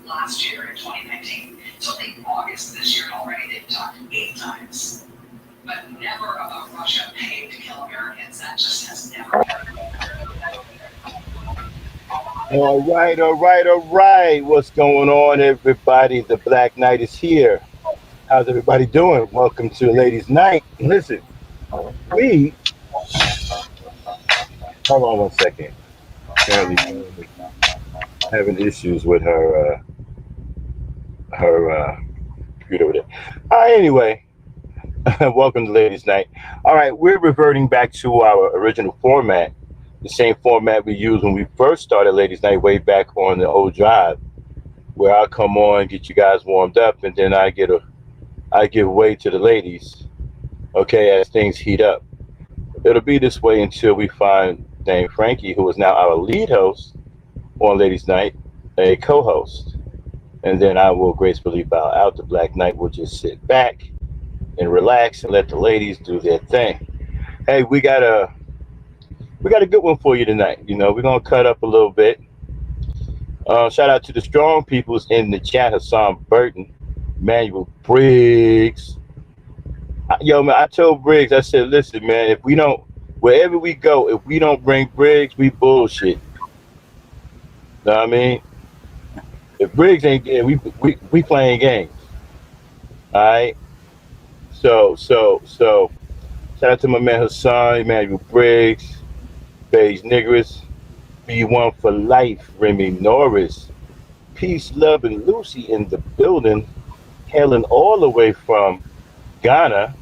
last year in 2019. So I think August this year already they've talked 8 times, but never about Russia paying to kill Americans. That just has never All right, all right, all right. What's going on, everybody? The Black Knight is here. How's everybody doing? Welcome to Ladies' Night. Listen, we hold on one second. Apparently, Dawn is having issues with her computer over there. Anyway, welcome to Ladies' Night. All right, we're reverting back to our original format, the same format we used when we first started Ladies' Night way back on the old drive, where I come on, get you guys warmed up, and then I give way to the ladies. Okay, as things heat up, it'll be this way until we find Dame Frankie, who is now our lead host on Ladies' Night, a co-host, and then I will gracefully bow out. The Black Knight will just sit back and relax and let the ladies do their thing. Hey, we got a good one for you tonight. You know, we're gonna cut up a little bit. Shout out to the strong peoples in the chat: Hassan Burton, Manuel Briggs. Yo, man, I told Briggs, I said, listen, man, if we don't, wherever we go, if we don't bring Briggs, we bullshit. Know what I mean? If Briggs ain't there, we playing games. All right. So, shout out to my man Hassan, Emmanuel Briggs, Beige Niggers, B1 for life, Remy Norris, Peace, Love, and Lucy in the building, hailing all the way from Ghana.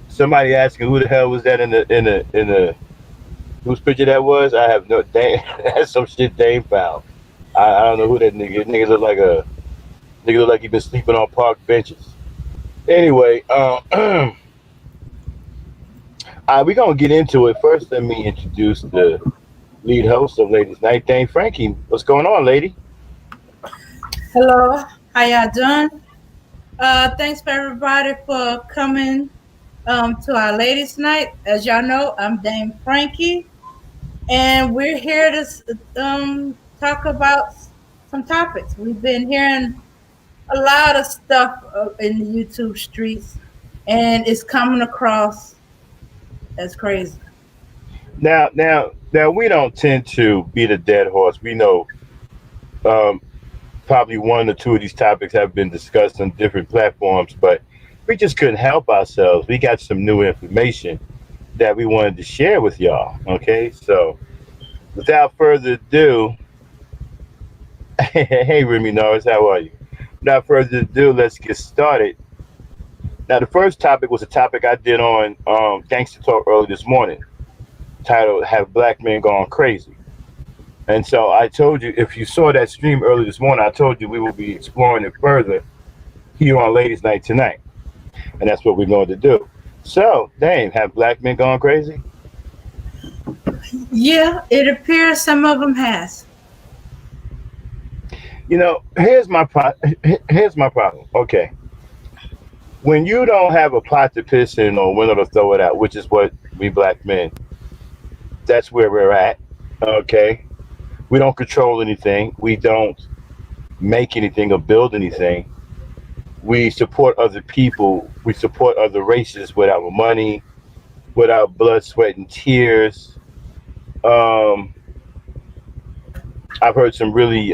Somebody asking who the hell was that in the whose picture that was. I have no Dame. That's some shit Dame found. I don't know who that nigga. Nigga look like a nigga look like he been sleeping on park benches. Anyway, we gonna get into it. First, let me introduce the lead host of Ladies Night, Dame Frankie. What's going on, lady? Hello, how y'all doing? Thanks for everybody for coming to our ladies' night. As y'all know, I'm Dame Frankie, and we're here to talk about some topics. We've been hearing a lot of stuff in the YouTube streets, and it's coming across as crazy. Now, we don't tend to beat a dead horse. We know um, probably one or two of these topics have been discussed on different platforms, but we just couldn't help ourselves. We got some new information that we wanted to share with y'all. Okay, so without further ado, hey Remy Norris, how are you? Without further ado, let's get started. Now, the first topic was a topic I did on Gangster Talk early this morning, titled "Have Black Men Gone Crazy?" And so I told you, if you saw that stream early this morning, I told you we will be exploring it further here on Ladies Night tonight, and that's what we're going to do. So, Dame, have black men gone crazy? Yeah, it appears some of them has. You know, here's my problem. Okay, when you don't have a pot to piss in or window to throw it out, which is what we black men, that's where we're at. Okay, we don't control anything. We don't make anything or build anything. We support other people. We support other races with our money, with our blood, sweat, and tears. Um, I've heard some really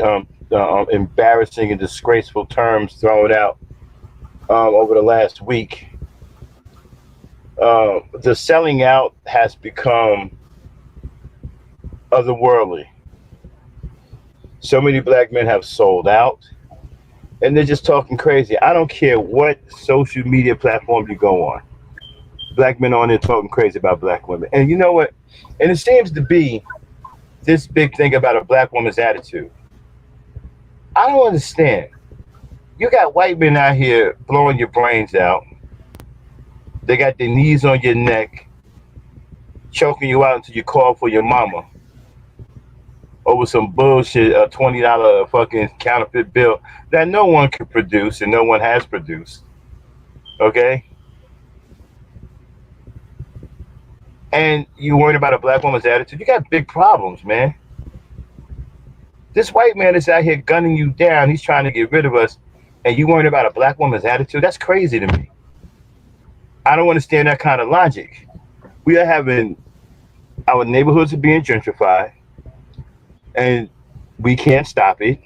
embarrassing and disgraceful terms thrown out over the last week. The selling out has become otherworldly. So many black men have sold out, and they're just talking crazy. I don't care what social media platform you go on. Black men on there talking crazy about black women. And you know what? And it seems to be this big thing about a black woman's attitude. I don't understand. You got white men out here blowing your brains out. They got their knees on your neck, choking you out until you call for your mama over some bullshit, a $20 fucking counterfeit bill that no one could produce and no one has produced. Okay? And you worried about a black woman's attitude, you got big problems, man. This white man is out here gunning you down. He's trying to get rid of us, and you worrying about a black woman's attitude? That's crazy to me. I don't understand that kind of logic. We are having our neighborhoods are being gentrified, and we can't stop it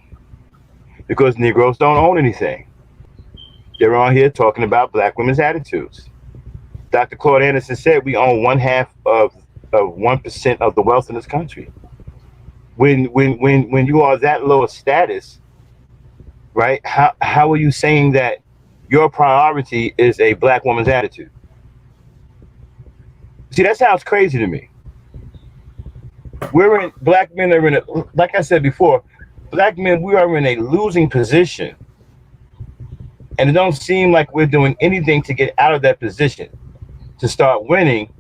because Negroes don't own anything. They're on here talking about black women's attitudes. Dr. Claude Anderson said we own one half of 1% of the wealth in this country. When you are that low a status, right? How are you saying that your priority is a black woman's attitude? See, that sounds crazy to me. Black men are in a, like I said before, black men, we are in a losing position. And it don't seem like we're doing anything to get out of that position, to start winning.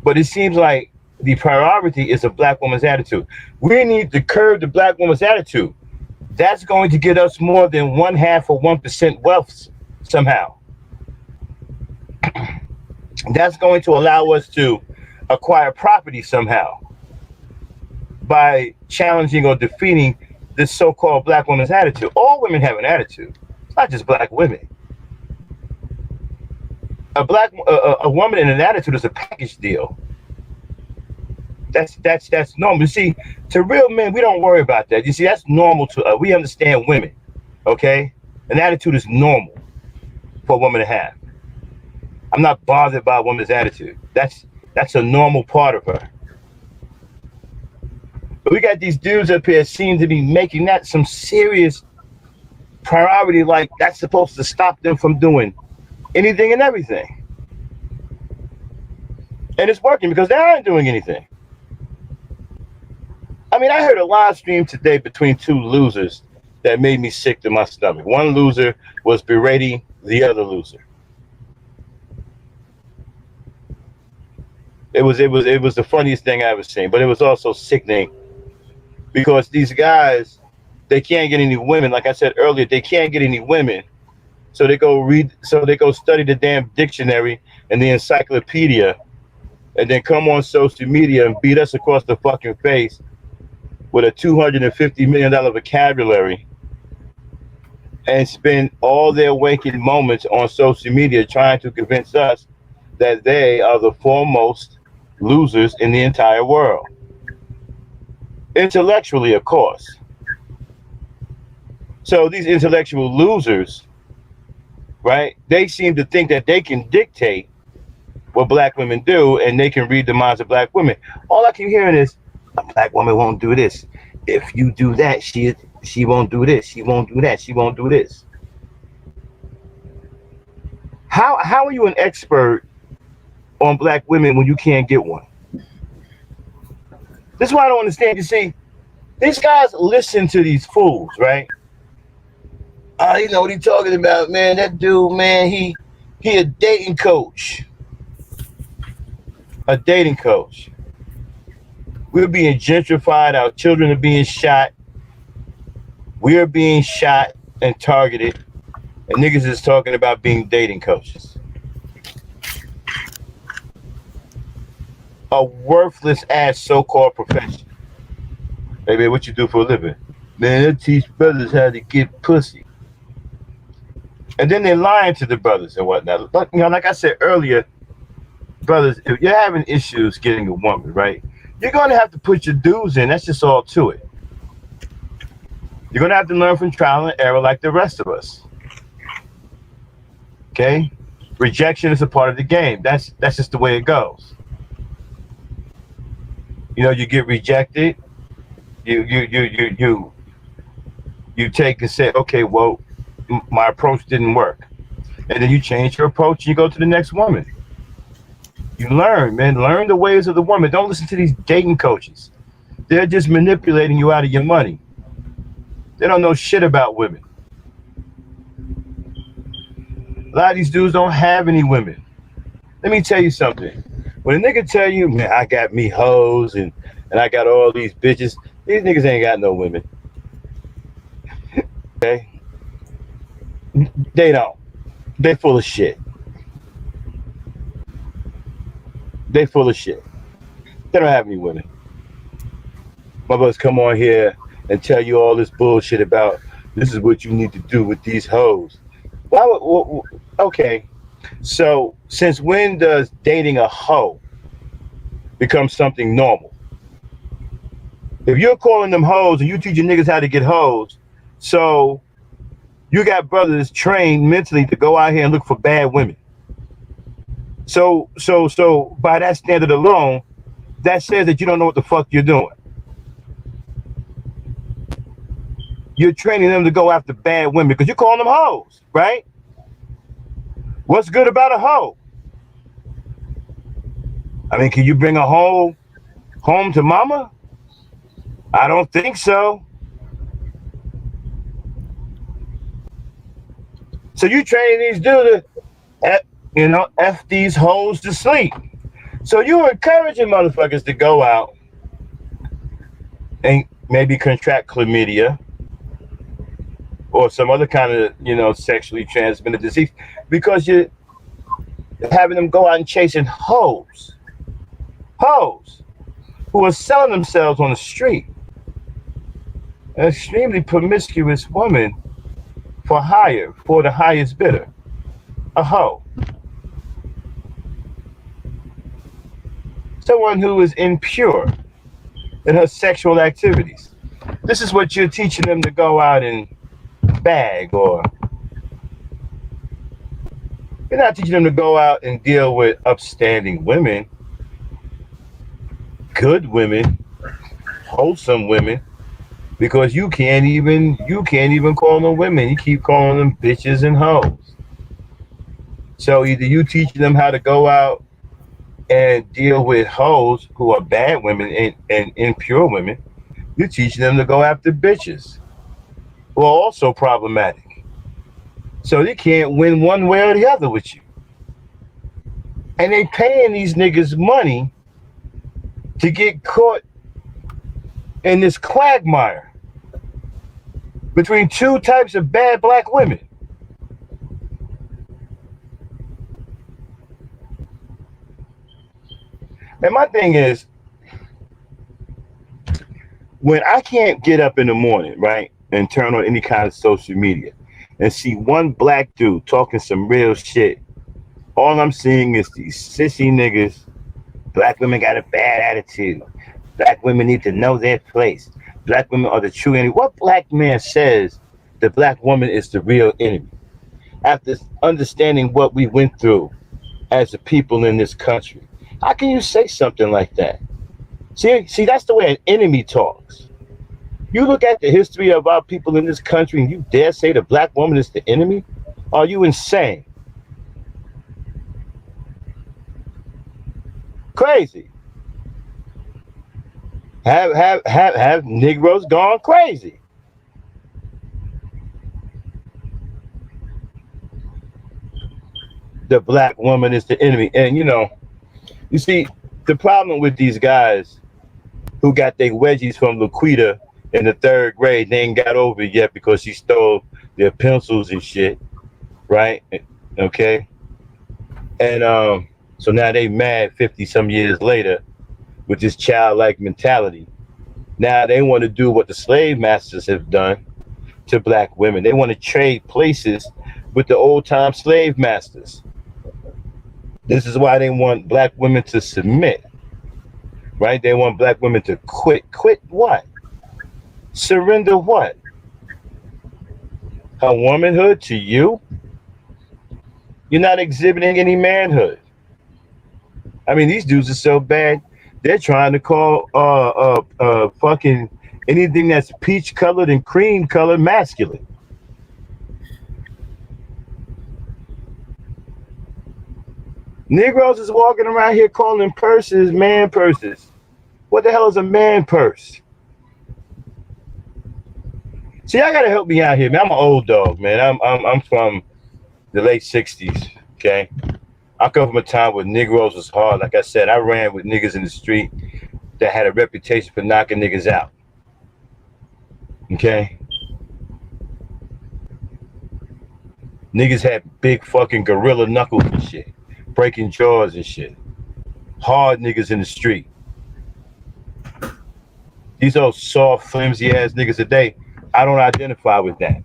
But it seems like the priority is a black woman's attitude. We need to curb the black woman's attitude. That's going to get us more than one half of 1% wealth somehow. That's going to allow us to acquire property somehow by challenging or defeating this so-called black woman's attitude. All women have an attitude. It's not just black women. A woman in an attitude is a package deal. That's normal. You see, to real men, we don't worry about that. You see, that's normal to us. We understand women, okay? An attitude is normal for a woman to have. I'm not bothered by a woman's attitude. That's a normal part of her. But we got these dudes up here seem to be making that some serious priority, like that's supposed to stop them from doing anything and everything. And it's working because they aren't doing anything. I mean, I heard a live stream today between two losers that made me sick to my stomach. One loser was berating the other loser. It was the funniest thing I ever seen, but it was also sickening because these guys, they can't get any women. Like I said earlier, they can't get any women. So they go study the damn dictionary and the encyclopedia and then come on social media and beat us across the fucking face with a $250 million vocabulary and spend all their waking moments on social media trying to convince us that they are the foremost losers in the entire world. Intellectually, of course. So these intellectual losers, right, they seem to think that they can dictate what black women do and they can read the minds of black women. All I keep hearing is, a black woman won't do this. If you do that, she won't do this. She won't do that. She won't do this. How are you an expert on black women when you can't get one? This is why I don't understand. You see, these guys listen to these fools, right? You know what he's talking about, man. That dude, man, he a dating coach. A dating coach. We're being gentrified. Our children are being shot. We're being shot and targeted. And niggas is talking about being dating coaches. A worthless ass so-called profession. Baby, what you do for a living? Man, I teach brothers how to get pussy. And then they're lying to the brothers and whatnot. But, you know, like I said earlier, brothers, if you're having issues getting a woman, right? You're going to have to put your dues in. That's just all to it. You're going to have to learn from trial and error like the rest of us. Okay? Rejection is a part of the game. That's just the way it goes. You know, you get rejected. You take and say, okay, well, my approach didn't work. And then you change your approach and you go to the next woman. You learn, man. Learn the ways of the woman. Don't listen to these dating coaches. They're just manipulating you out of your money. They don't know shit about women. A lot of these dudes don't have any women. Let me tell you something. When a nigga tell you, man, I got me hoes and I got all these bitches, these niggas ain't got no women. Okay? They don't. They full of shit. They full of shit. They don't have any women. My brothers come on here and tell you all this bullshit about this is what you need to do with these hoes. Why okay, so since when does dating a hoe become something normal? If you're calling them hoes and you teaching niggas how to get hoes, so you got brothers trained mentally to go out here and look for bad women. So by that standard alone, that says that you don't know what the fuck you're doing. You're training them to go after bad women because you're calling them hoes, right? What's good about a hoe? I mean, can you bring a hoe home to mama? I don't think so. So you training these dudes to, F these hoes to sleep. So you encouraging motherfuckers to go out and maybe contract chlamydia or some other kind of, sexually transmitted disease because you're having them go out and chasing hoes who are selling themselves on the street. An extremely promiscuous woman for hire, for the highest bidder, a hoe. Someone who is impure in her sexual activities. This is what you're teaching them to go out and bag, or you're not teaching them to go out and deal with upstanding women, good women, wholesome women, because you can't even call them women. You keep calling them bitches and hoes. So either you teaching them how to go out and deal with hoes who are bad women and impure women, you're teaching them to go after bitches who are also problematic. So they can't win one way or the other with you. And they paying these niggas money to get caught in this quagmire between two types of bad black women. And my thing is, when I can't get up in the morning, right, and turn on any kind of social media and see one black dude talking some real shit, all I'm seeing is these sissy niggas. Black women got a bad attitude. Black women need to know their place. Black women are the true enemy. What black man says the black woman is the real enemy? After understanding what we went through as a people in this country, how can you say something like that? See, that's the way an enemy talks. You look at the history of our people in this country and you dare say the black woman is the enemy? Are you insane? Crazy. Have Negroes gone crazy? The black woman is the enemy. And you see, the problem with these guys who got their wedgies from Laquita in the 3rd grade, they ain't got over it yet because she stole their pencils and shit, right? Okay. And so now they mad 50 some years later with this childlike mentality. Now they want to do what the slave masters have done to black women. They want to trade places with the old time slave masters. This is why they want black women to submit, right? They want black women to quit. Quit what? Surrender what? Her womanhood to you? You're not exhibiting any manhood. I mean, these dudes are so bad. They're trying to call fucking anything that's peach colored and cream colored masculine. Negroes is walking around here calling purses man purses. What the hell is a man purse? See, y'all gotta help me out here, man. I'm an old dog, man. I'm from the late '60s. Okay, I come from a time where Negroes was hard. Like I said, I ran with niggas in the street that had a reputation for knocking niggas out. Okay, niggas had big fucking gorilla knuckles and shit, breaking jaws and shit. Hard niggas in the street. These old soft, flimsy ass niggas today, I don't identify with that.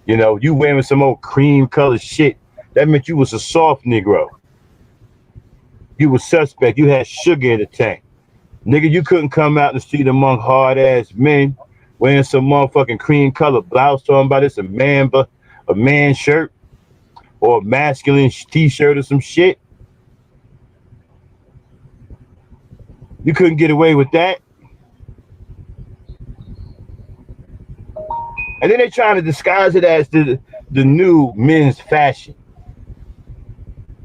You know, you wearing some old cream colored shit, that meant you was a soft Negro. You was suspect. You had sugar in the tank. Nigga, you couldn't come out in the street among hard ass men wearing some motherfucking cream colored blouse talking about it's a man shirt or a masculine t-shirt or some shit. You couldn't get away with that. And then they trying to disguise it as the new men's fashion.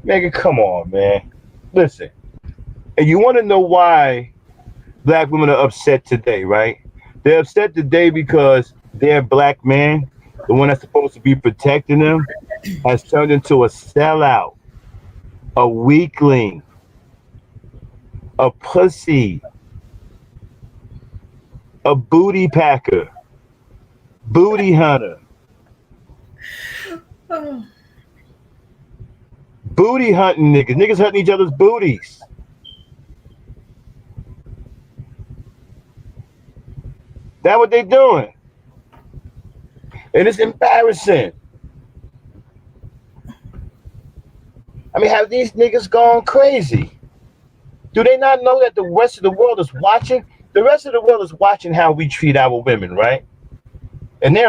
Nigga, come on, man. Listen. And you want to know why black women are upset today, right? They're upset today because their black man, the one that's supposed to be protecting them, has turned into a sellout, a weakling, a pussy, a booty packer, booty hunter, Oh, booty hunting niggas. Niggas hunting each other's booties. That's what they doing. And it's embarrassing. I mean, have these niggas gone crazy? Do they not know that the rest of the world is watching? The rest of the world is watching how we treat our women, right? And they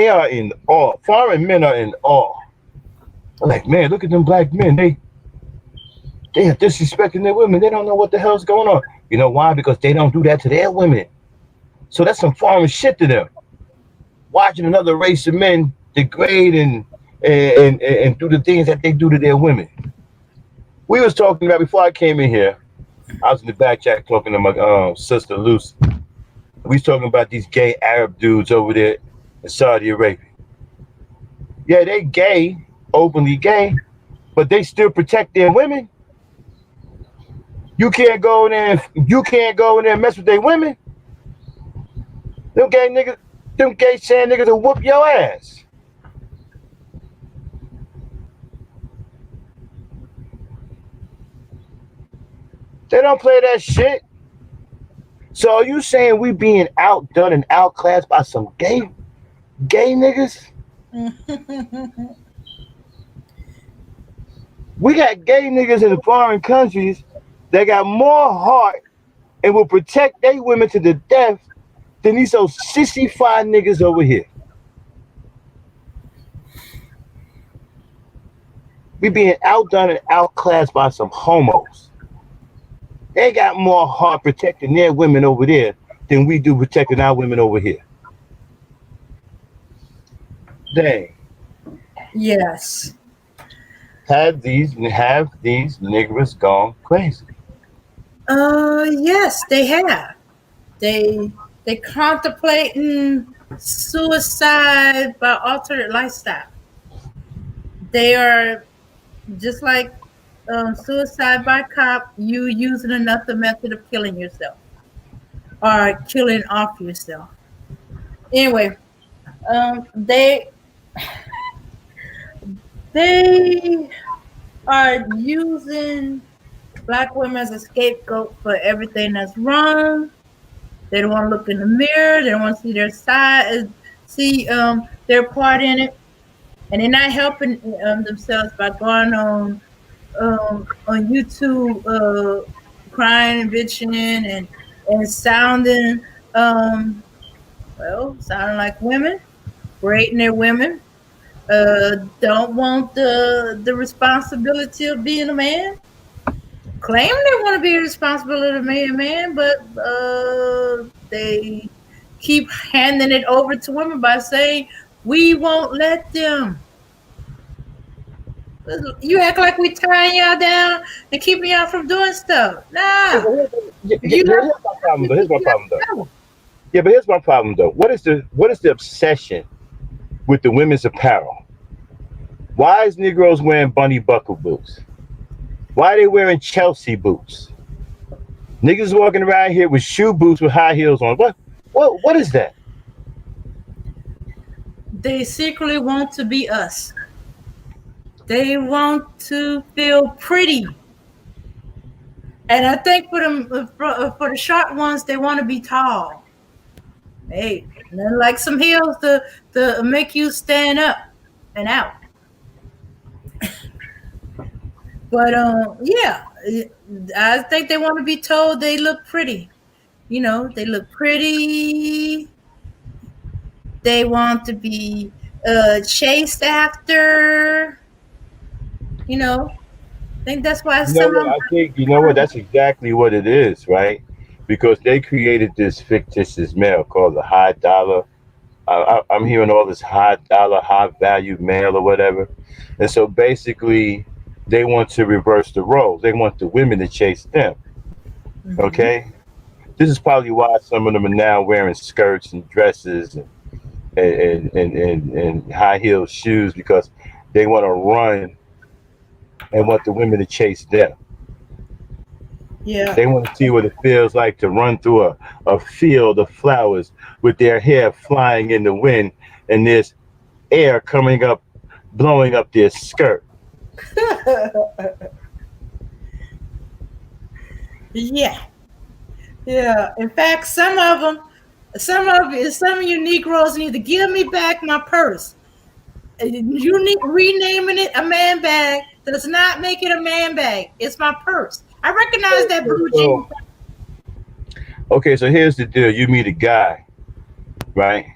are in awe. Foreign men are in awe. I'm like, man, look at them black men. They are disrespecting their women. They don't know what the hell's going on. You know why? Because they don't do that to their women. So that's some foreign shit to them. Watching another race of men degrade and do the things that they do to their women. We was talking about before I came in here. I was in the back chat talking to my sister Lucy. We was talking about these gay Arab dudes over there in Saudi Arabia. Yeah, they gay, openly gay, but they still protect their women. You can't go in there. You can't go in there and mess with their women. Them gay sand niggas will whoop your ass. They don't play that shit. So are you saying we being outdone and outclassed by some gay niggas? We got gay niggas in the foreign countries that got more heart and will protect their women to the death than these old sissy-fied niggas over here. We being outdone and outclassed by some homos. They got more heart protecting their women over there than we do protecting our women over here. Dang. yes. Have these niggas gone crazy? Yes, they have. They contemplating suicide by alternate lifestyle. They are just like suicide by cop. You using another method of killing yourself or killing off yourself. Anyway, they they are using black women as a scapegoat for everything that's wrong. They don't want to look in the mirror. They don't want to see their side, see their part in it, and they're not helping themselves by going on YouTube, crying and bitching and sounding sounding like women, berating their women. Don't want the responsibility of being a man. Claim they want to be responsible of the man, but they keep handing it over to women by saying we won't let them. You act like we tying y'all down and keeping y'all from doing stuff. Nah, you Here's my problem. But here's my problem though. Yeah, but here's my problem though. What is the obsession with the women's apparel? Why is Negroes wearing bunny buckle boots? Why are they wearing Chelsea boots? Niggas walking around here with shoe boots with high heels on. What is that? They secretly want to be us. They want to feel pretty. And I think for them for the short ones, they want to be tall. Hey, nothing like some heels to make you stand up and out. But yeah, I think they want to be told they look pretty. You know, they look pretty. They want to be chased after. You know, I think that's why You know some of what? them. I think you know what. That's exactly what it is, right? Because they created this fictitious male called the high dollar. I'm hearing all this high dollar, high value male or whatever, and so basically, they want to reverse the roles. They want the women to chase them. Mhm. Okay, this is probably why some of them are now wearing skirts and dresses and high heel shoes because they want to run and want the women to chase them. Yeah. They want to see what it feels like to run through a field of flowers with their hair flying in the wind and there's air coming up, blowing up their skirt. Yeah. Yeah. In fact, some of you Negroes need to give me back my purse. You need renaming it a man bag does not make it a man bag. It's my purse. I recognize So, that so, blue jean. so okay, so here's the deal. You meet a guy, right?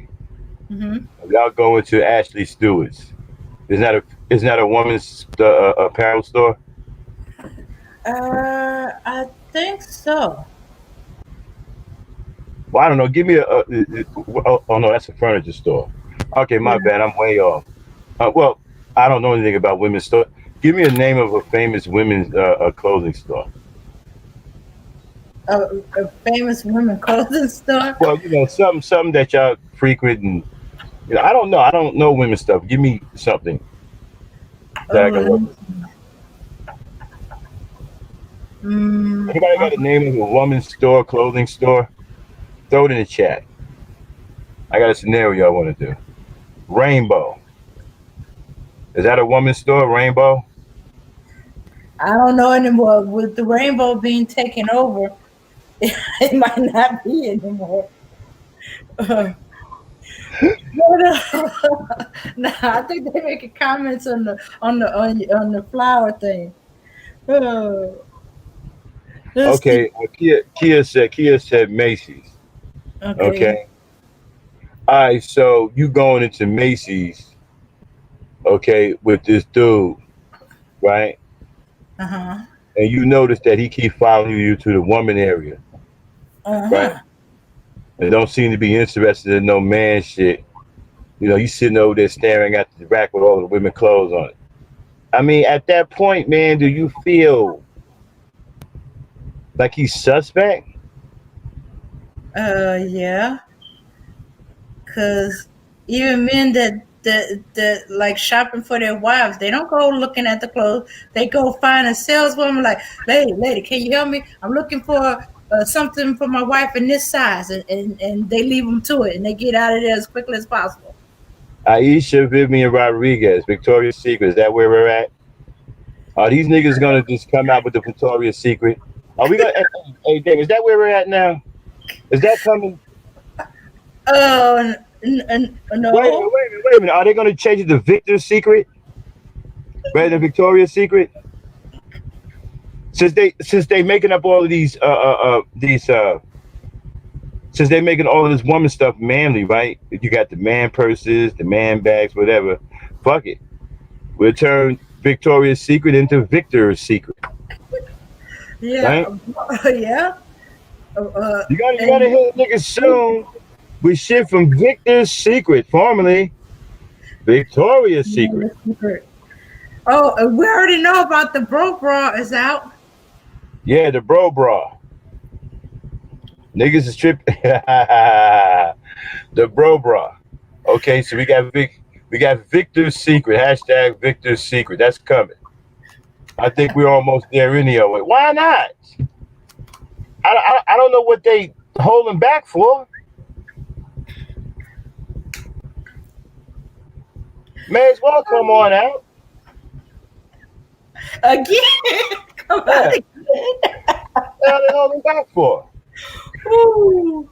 Hmm. Y'all going to Ashley Stewart's. Isn't that a woman's apparel store? I think so. Well, I don't know. Give me oh no, that's a furniture store. Okay, Yeah. my bad. I'm way off. Well, I don't know anything about women's store. Give me a name of a famous women's clothing store. A famous women clothing store. Well, something that y'all frequent, and I don't know. I don't know women's stuff. Give me something that I Oh, can work with. mm, Anybody got a name of a woman's store, clothing store? Throw it in the chat. I got a scenario I want to do. Rainbow. Is that a woman's store? Rainbow. I don't know anymore. With the rainbow being taken over, it might not be anymore. Nah, I think they making comments on the flower thing. Oh, let's see. Okay. Kia said Macy's. Okay. Okay. All right. So you going into Macy's? Okay, with this dude, right? Uh huh. And you notice that he keep following you to the woman area, Uh right? huh. And don't seem to be interested in no man shit. He's sitting over there staring at the rack with all the women clothes on it. I mean, at that point, man, do you feel like he's suspect? Yeah. Cause even men that like shopping for their wives, they don't go looking at the clothes. They go find a saleswoman like, lady, can you help me? I'm looking for something for my wife in this size, and they leave them to it, and they get out of there as quickly as possible. Aisha, Vivian Rodriguez, Victoria's Secret. Is that where we're at? Are these niggas gonna just come out with the Victoria's Secret? Are we gonna? Hey, damn, is that where we're at now? Is that coming? Oh, Wait a minute, no. wait a minute, wait a minute. Are they gonna change it to Victor's Secret rather than Victoria's Secret? Since they making up all of these since they making all of this woman stuff manly, right? You got the man purses, the man bags, whatever. Fuck it. We'll turn Victoria's Secret into Victor's Secret, Yeah, right? yeah. You gotta And hit niggas soon with shit from Victor's Secret, formerly Victoria's Secret. oh, we already know about the bro bra is out. Yeah, the bra. Niggas is tripping. The bra. Okay, so we got Victor's Secret. Hashtag Victor's Secret. That's coming. I think we're almost there anyway. Why not? I don't know what they holding back for. May as well come on out. Again. Come Yeah. on again. What the hell they got for? Ooh.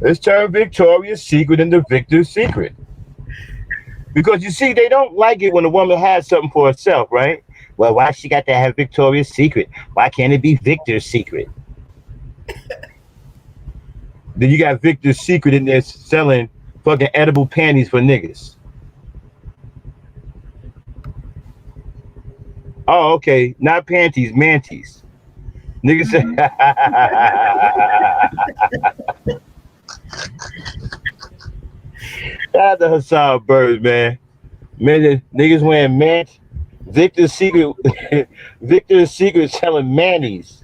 Let's turn Victoria's Secret into Victor's Secret. Because you see, they don't like it when a woman has something for herself, right? Well, why she got to have Victoria's Secret? Why can't it be Victor's Secret? Then you got Victor's Secret in there selling fucking edible panties for niggas. Oh, okay. Not panties, manties. Niggas say, Mhm. shout the Hassan Birds, man. Man, niggas wearing mant. Victor's Secret, Victor's Secret selling manties.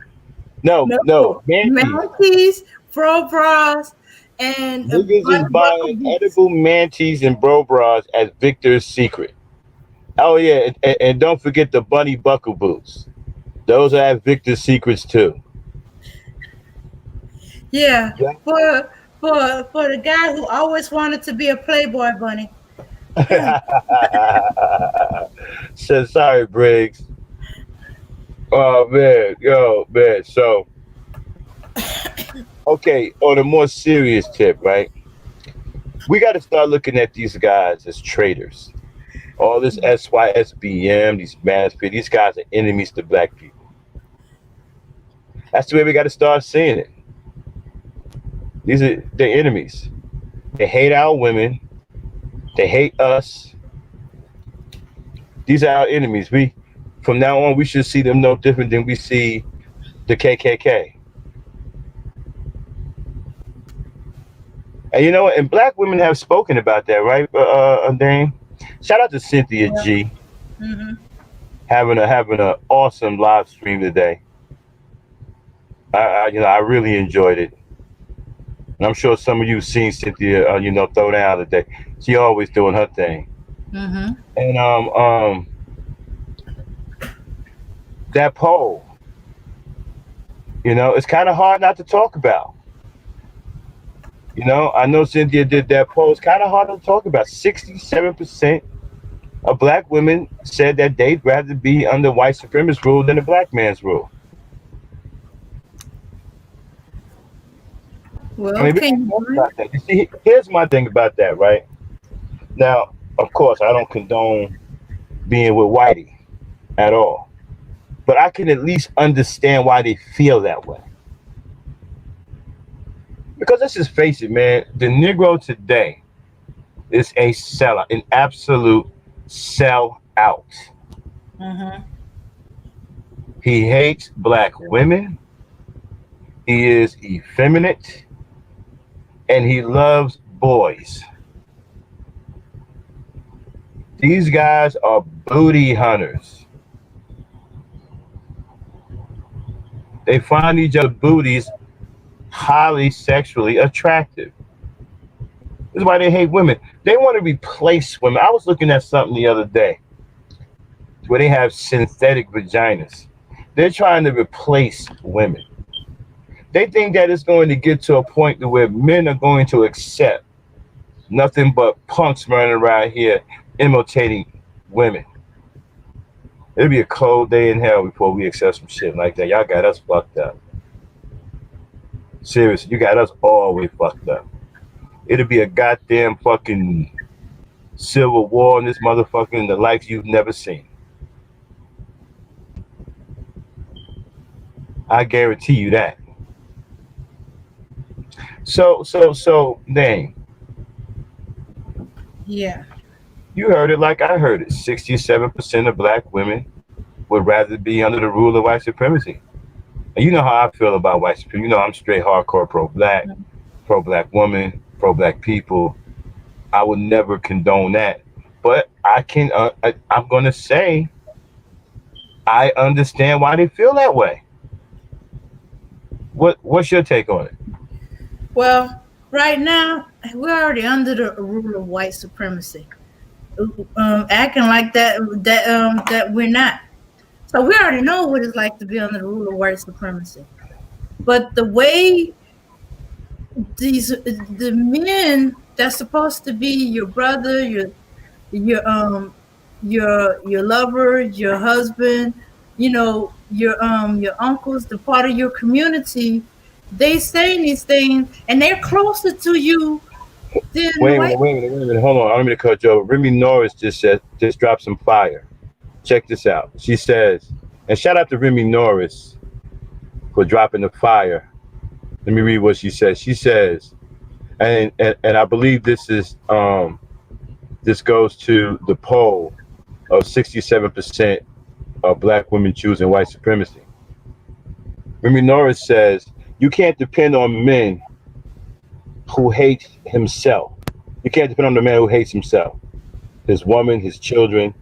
No, no, No, manties. Mounties, Pro Bras, and Niggas is Bunny Buckle buying Boots. edible manties and bro bras at Victor's Secret. Oh yeah, and don't forget the bunny buckle boots. Those are at Victor's Secrets too. Yeah, Yeah. for the guy who always wanted to be a Playboy bunny. So sorry, Briggs. Oh man, yo man. So okay, on a more serious tip, right? We got to start looking at these guys as traitors. All this SYSBM, these manosphere, these guys are enemies to black people. That's the way we got to start seeing it. These are the enemies. They hate our women. They hate us. These are our enemies. We, from now on, we should see them no different than we see the KKK. And you know what? And black women have spoken about that, right, Dane? Shout out to Cynthia Yeah. G Hmm. having a awesome live stream today. I really enjoyed it, and I'm sure some of you seen Cynthia, throw down today. She always doing her thing, Hmm. and that poll, it's kind of hard not to talk about. I know Cynthia did that poll. It's kind of hard to talk about. 67% of black women said that they'd rather be under white supremacist rule than a black man's rule. I Well, mean, we can gotta you talk blame? about that. You see, here's my thing about that, right? Now, of course, I don't condone being with Whitey at all, but I can at least understand why they feel that way. Because let's just face it, man, the Negro today is a sellout, an absolute sellout. Hmm. He hates black women. He is effeminate, and he loves boys. These guys are booty hunters. They find each other booties highly sexually attractive. This is why they hate women. They want to replace women. I was looking at something the other day where they have synthetic vaginas. They're trying to replace women. They think that it's going to get to a point to where men are going to accept nothing but punks running around here imitating women. It'll be a cold day in hell before we accept some shit like that. Y'all got us fucked up. Seriously, you got us all the way fucked up. It'll be a goddamn fucking civil war in this motherfucker in the life you've never seen. I guarantee you that. So, Dane, Yeah. you heard it like I heard it. 67% of black women would rather be under the rule of white supremacy. And you know how I feel about white supremacy. You know I'm straight hardcore pro black woman, pro black people. I would never condone that. But I'm going to say I understand why they feel that way. What's your take on it? Well, right now we're already under the rule of white supremacy. Acting like that we're not. So we already know what it's like to be under the rule of white supremacy. But the way the men that's supposed to be your brother, your your lover, your husband, your uncles, the part of your community, they saying these things and they're closer to you than the Wait a white. minute, wait a minute, wait a minute. Hold on. I don't mean to cut you over. Remy Norris just dropped some fire. Check this out. She says, and shout out to Remy Norris for dropping the fire. Let me read what she says. She says, and I believe this goes to the poll of 67% of black women choosing white supremacy. Remy Norris says, you can't depend on men who hate himself. You can't depend on the man who hates himself, his woman, his children,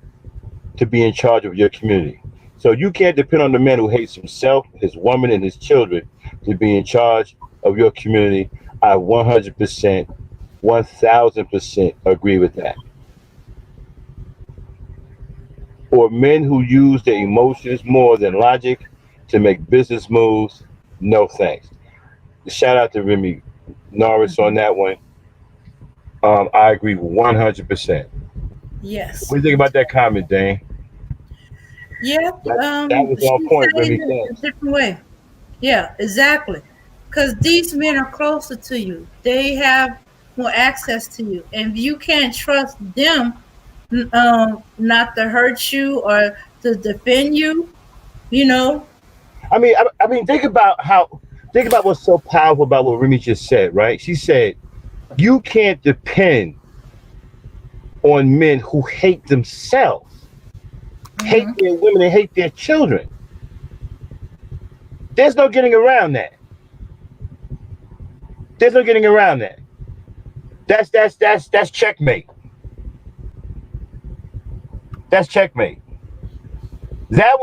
to be in charge of your community. So you can't depend on the man who hates himself, his woman, and his children to be in charge of your community. I 100%, 1000% agree with that. Or men who use their emotions more than logic to make business moves, no thanks. Shout out to Remy Norris on that one. I agree 100%. Yes. What do you think about that comment, Dane? Yeah. That was on She's point, saying Remy. it a Thanks. different way. Yeah, exactly. Because these men are closer to you. They have more access to you, and you can't trust them not to hurt you or to defend you. You know. I mean, think about what's so powerful about what Remy just said, right? She said, you can't depend on men who hate themselves, hate Hmm. their women, and hate their children. There's no getting around that. There's no getting around that. That's checkmate. That's checkmate. That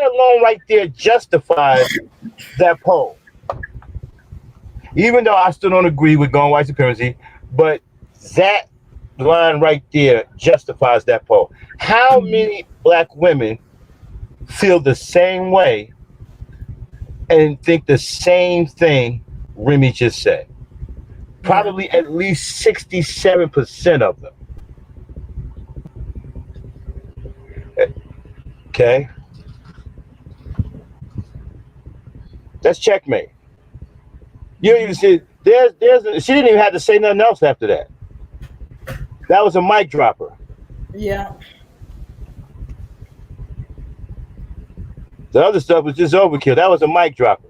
alone right there justifies that poll. Even though I still don't agree with going white supremacy, but that line right there justifies that poll. How many black women feel the same way and think the same thing Remy just said? Yeah. Probably at least 67% of them. Okay? That's checkmate. You don't even Hmm. see she didn't even have to say nothing else after that. That was a mic dropper. Yeah. The other stuff was just overkill. That was a mic dropper.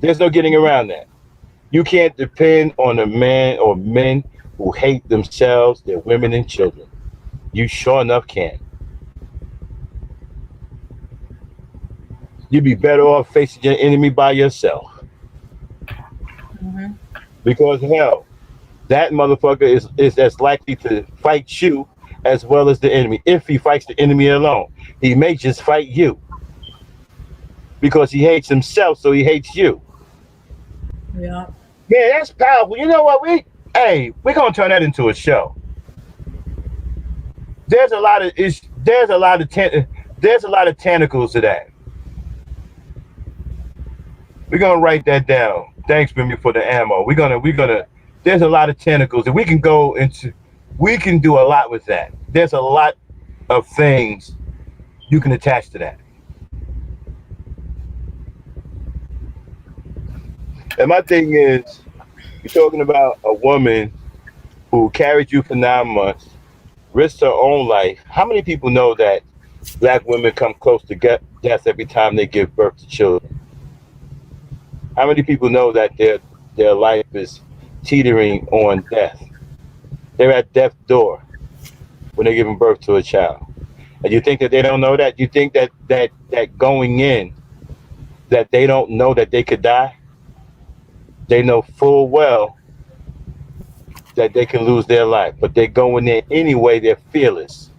There's no getting around that. You can't depend on a man or men who hate themselves, their women and children. You sure enough can. You'd be better off facing your enemy by yourself. Hmm. Because hell, that motherfucker is as likely to fight you as well as the enemy. If he fights the enemy alone, he may just fight you because he hates himself, so he hates you. Yeah. Man, that's powerful. You know what? We're gonna turn that into a show. There's a lot of there's a lot of tentacles to that. We're gonna write that down. Thanks, Bimmy, for the ammo. We're gonna. There's a lot of tentacles, and we can go into. We can do a lot with that. There's a lot of things you can attach to that. And my thing is, you're talking about a woman who carried you for 9 months, risked her own life. How many people know that black women come close to death every time they give birth to children? How many people know that their life is teetering on death? They're at death's door when they're giving birth to a child. And you think that they don't know that? You think that going in, that they don't know that they could die? They know full well that they can lose their life, but they're going there anyway. They're fearless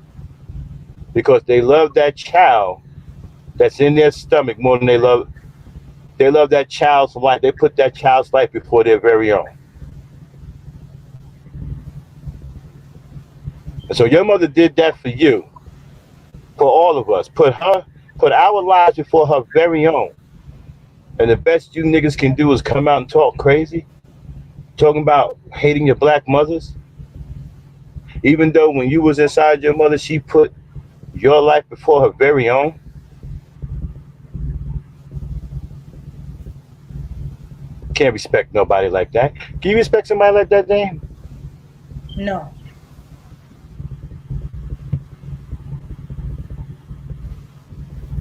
because they love that child that's in their stomach more than they love that child's life. They put that child's life before their very own. And so your mother did that for you, for all of us. Put our lives before her very own. And the best you niggas can do is come out and talk crazy, talking about hating your black mothers. Even though when you was inside your mother, she put your life before her very own. can't respect nobody like that. Can you respect somebody like that, Dan? No.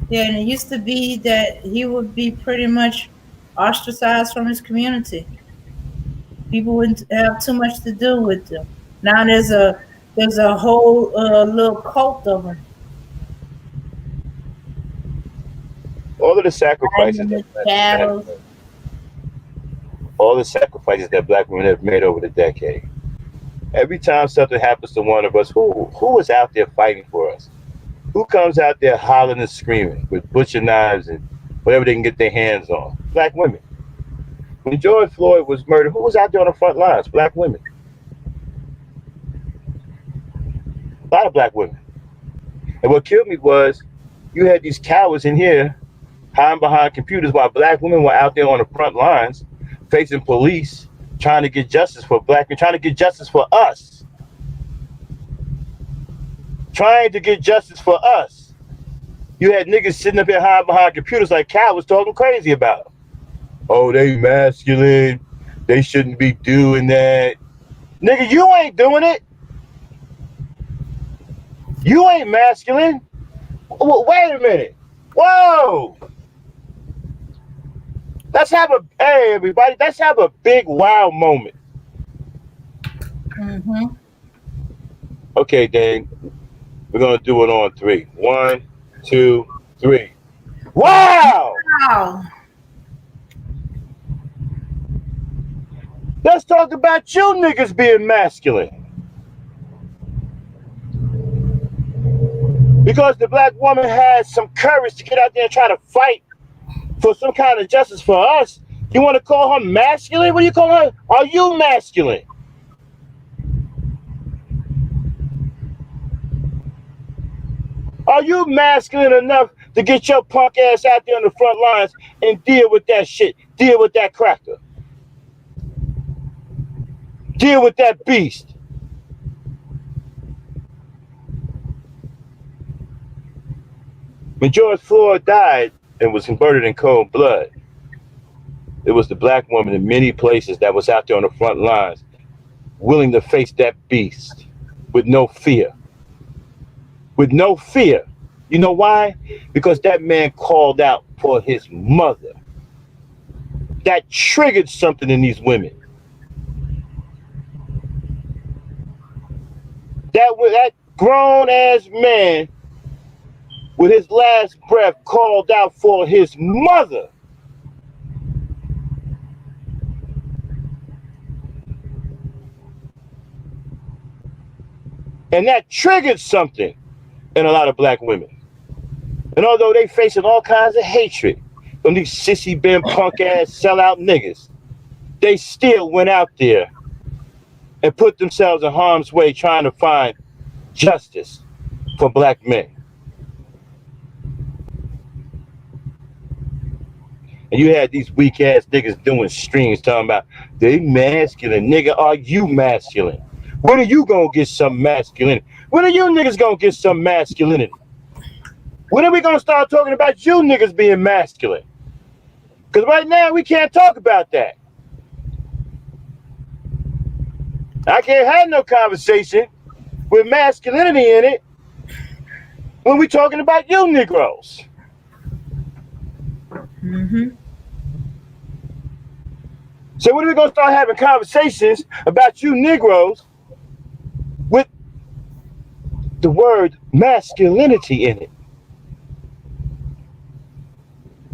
Yeah, and it used to be that he would be pretty much ostracized from his community. People wouldn't have too much to do with them. Now there's a whole little cult of them. All of the sacrifices Fighting that the black women have battles. made, all the sacrifices that black women have made over the decade. Every time something happens to one of us, who is out there fighting for us? Who comes out there hollering and screaming with butcher knives and whatever they can get their hands on? Black women. When George Floyd was murdered, who was out there on the front lines? Black women. A lot of black women. And what killed me was you had these cowards in here hiding behind computers while black women were out there on the front lines facing police trying to get justice for black men, trying to get justice for us. Trying to get justice for us. You had niggas sitting up here hiding behind computers like cowards talking crazy about them. Oh, they masculine. They shouldn't be doing that. Nigga, you ain't doing it. You ain't masculine. Wait a minute. Whoa. Hey everybody, let's have a big wow moment. Mm-hmm. Okay, Dane, we're gonna do it on 3. 1, 2, 3. Wow! Wow. Let's talk about you niggas being masculine. Because the black woman has some courage to get out there and try to fight for some kind of justice for us. You want to call her masculine? What do you call her? Are you masculine? Are you masculine enough to get your punk ass out there on the front lines and deal with that shit? Deal with that cracker. Deal with that beast. When George Floyd died and was murdered in cold blood, it was the black woman in many places that was out there on the front lines, willing to face that beast with no fear. With no fear. You know why? Because that man called out for his mother. That triggered something in these women. That grown ass man with his last breath called out for his mother. And that triggered something in a lot of black women. And although they facing all kinds of hatred from these sissy been punk ass sellout niggas, they still went out there and put themselves in harm's way trying to find justice for black men. And you had these weak ass niggas doing streams talking about they masculine. Nigga, are you masculine? When are you gonna get some masculinity? When are you niggas gonna get some masculinity? When are we gonna start talking about you niggas being masculine? Because right now we can't talk about that. I can't have no conversation with masculinity in it when we talking about you Negroes. Mm-hmm. So when are we gonna start having conversations about you Negroes with the word masculinity in it?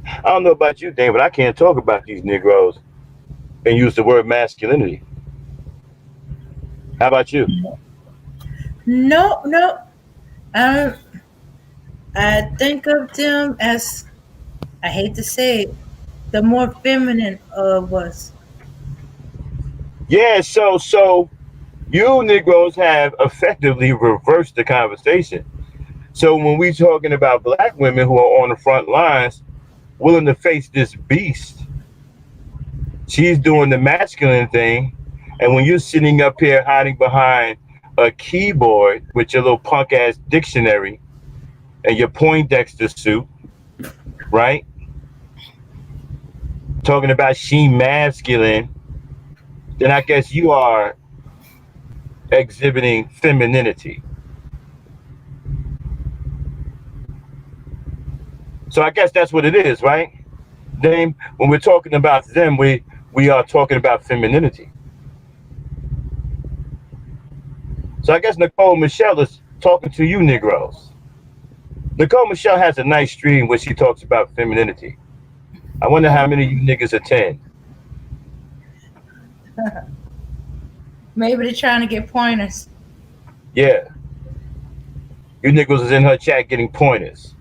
I don't know about you, Dane, but I can't talk about these Negroes and use the word masculinity. How about you? No. Um, I think of them as, I hate to say it, the more feminine of us. Yeah, so you Negroes have effectively reversed the conversation. So when we talking about black women who are on the front lines willing to face this beast, she's doing the masculine thing. And when you're sitting up here hiding behind a keyboard with your little punk ass dictionary and your Poindexter suit, right? talking about she masculine, then I guess you are exhibiting femininity. So I guess that's what it is, right? Dame, when we're talking about them, we are talking about femininity. So I guess Nicole Michelle is talking to you Negroes. Nicole Michelle has a nice stream where she talks about femininity. I wonder how many of you niggas attend. Maybe they're trying to get pointers. Yeah, you niggas is in her chat getting pointers.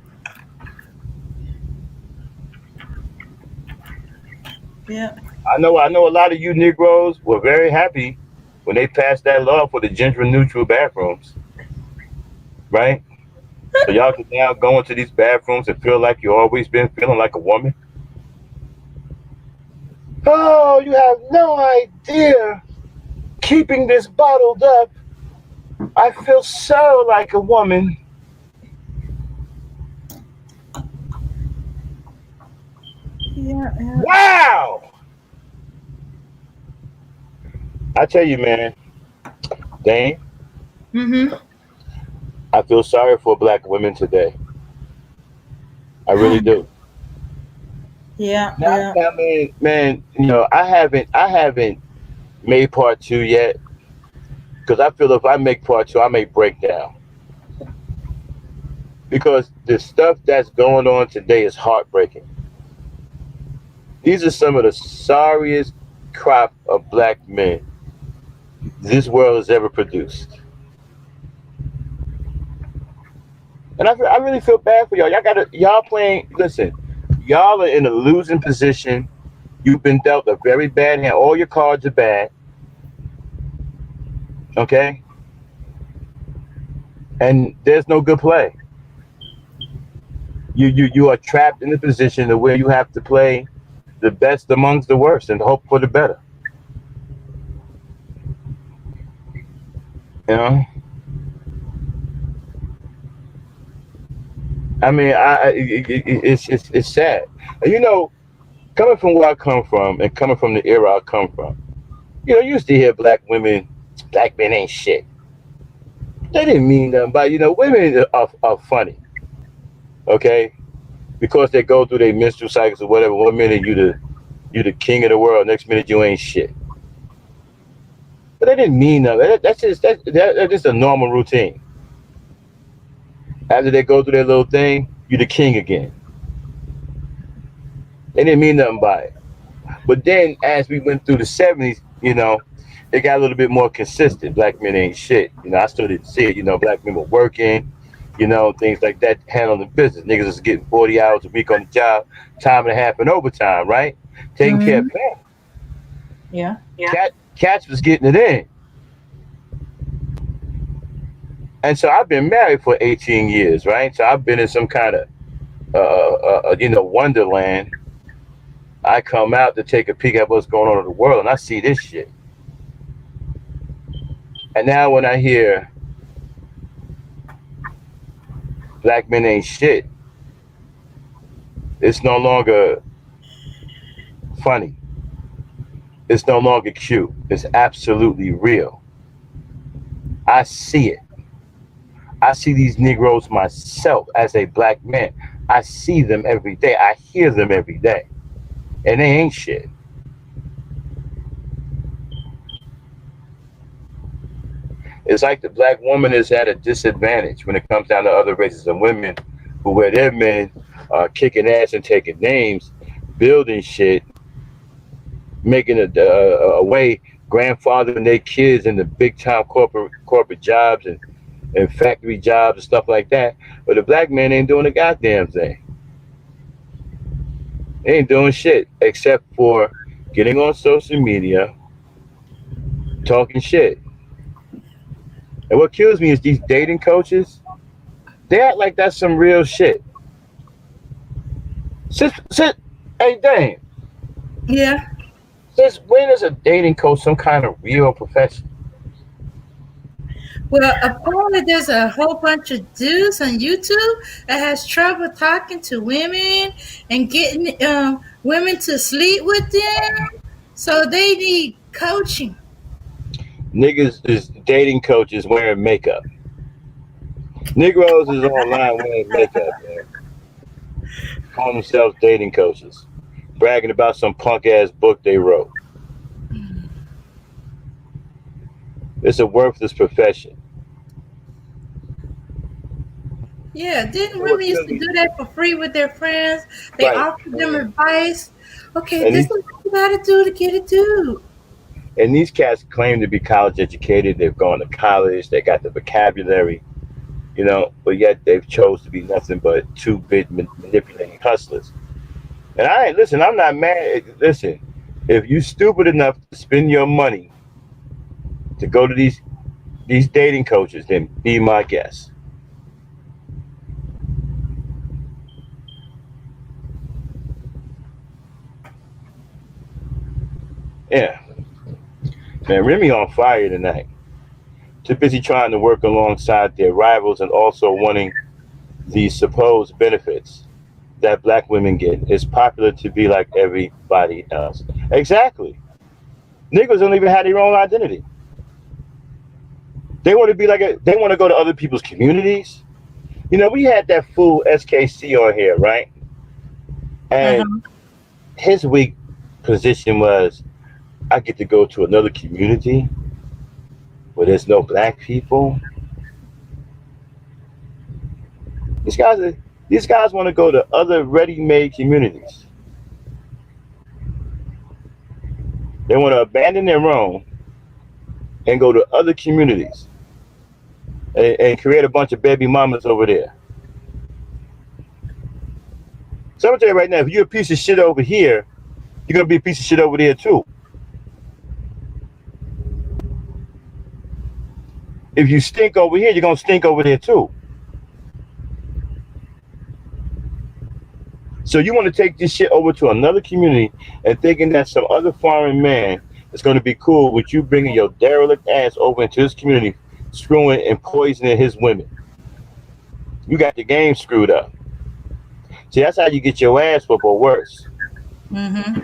Yeah. I know a lot of you Negroes were very happy when they passed that law for the gender neutral bathrooms, right? So y'all can now go into these bathrooms and feel like you always been feeling like a woman. Oh, you have no idea. Keeping this bottled up, I feel so like a woman. Yeah. Yeah. Wow! I tell you, man, Dane, Mm-hmm. I feel sorry for black women today. I really do. Yeah. Now, Yeah. I mean, man, I haven't made part two yet because I feel if I make part two, I may break down because the stuff that's going on today is heartbreaking. These are some of the sorriest crop of black men this world has ever produced, and I really feel bad for y'all. Y'all playing. Listen, y'all are in a losing position. You've been dealt a very bad hand. All your cards are bad. Okay, and there's no good play. You are trapped in a position to where you have to play the best amongst the worst and hope for the better. You know, I mean, it's sad. And coming from where I come from and coming from the era I come from, you used to hear black men ain't shit. They didn't mean nothing, but women are funny, okay? Because they go through their menstrual cycles or whatever. One minute you the king of the world, next minute you ain't shit. But they didn't mean nothing. That's just a normal routine. After they go through their little thing, you the king again. They didn't mean nothing by it. But then as we went through the 70s, it got a little bit more consistent. Black men ain't shit. I started to see it. Black men were working, things like that, handling the business. Niggas was getting 40 hours a week on the job, time and a half and overtime, right? Taking care of Mm-hmm. family. Yeah. Cats was getting it in. And so I've been married for 18 years, right? So I've been in some kind of, wonderland. I come out to take a peek at what's going on in the world, and I see this shit. And now when I hear black men ain't shit, it's no longer funny. It's no longer cute. It's absolutely real. I see it. I see these Negroes myself as a black man. I see them every day. I hear them every day. And they ain't shit. It's like the black woman is at a disadvantage when it comes down to other races and women who, where their men are kicking ass and taking names, building shit, making a way, grandfathering their kids into big time corporate jobs and factory jobs and stuff like that. But the black man ain't doing a goddamn thing. They ain't doing shit except for getting on social media, talking shit. And what kills me is these dating coaches. They act like that's some real shit. Since hey Dane, Yeah. since when is a dating coach some kind of real profession? Well, apparently there's a whole bunch of dudes on YouTube that has trouble talking to women and getting women to sleep with them. So they need coaching. Niggas is dating coaches wearing makeup. Negroes is online wearing makeup, man. Calling themselves dating coaches, bragging about some punk ass book they wrote. It's a worthless profession. Yeah, didn't They were women used to clearly do that for free with their friends? They right, offered them advice. Okay, and this these is what you gotta do to get a dude. and these cats claim to be college educated. They've gone to college. They got the vocabulary, but yet they've chose to be nothing but two bit manipulating hustlers. And I ain't listen. I'm not mad. Listen, if you stupid enough to spend your money to go to these dating coaches, then be my guest. Yeah, man, Remy on fire tonight. Too busy trying to work alongside their rivals and also wanting the supposed benefits that black women get. It's popular to be like everybody else. Exactly. Niggas don't even have their own identity. They want to be they want to go to other people's communities. We had that fool SKC on here, right? And Uh-huh. his weak position was, I get to go to another community where there's no black people. These guys, these guys want to go to other ready-made communities. They want to abandon their own and go to other communities and create a bunch of baby mamas over there. So I'm gonna tell you right now, if you're a piece of shit over here, you're gonna be a piece of shit over there too. If you stink over here, you're gonna stink over there too. So you want to take this shit over to another community and thinking that some other foreign man is going to be cool with you bringing your derelict ass over into his community, screwing and poisoning his women. You got the game screwed up. See, that's how you get your ass whooped or worse. Mm-hmm.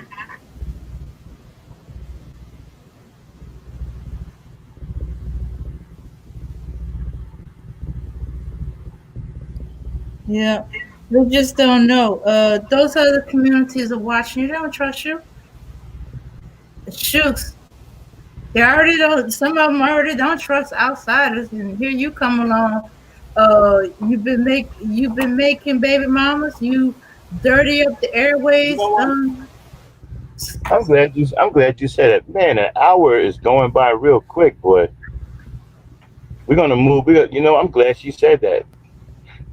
Yeah. We just don't know. Those other communities are watching you. They don't trust you. Shooks. They already don't. Some of them already don't trust outsiders, and here you come along. You've been making baby mamas. You dirty up the You know airways. what? I'm glad you said it. Man, an hour is going by real quick, boy. We're gonna move. I'm glad she said that.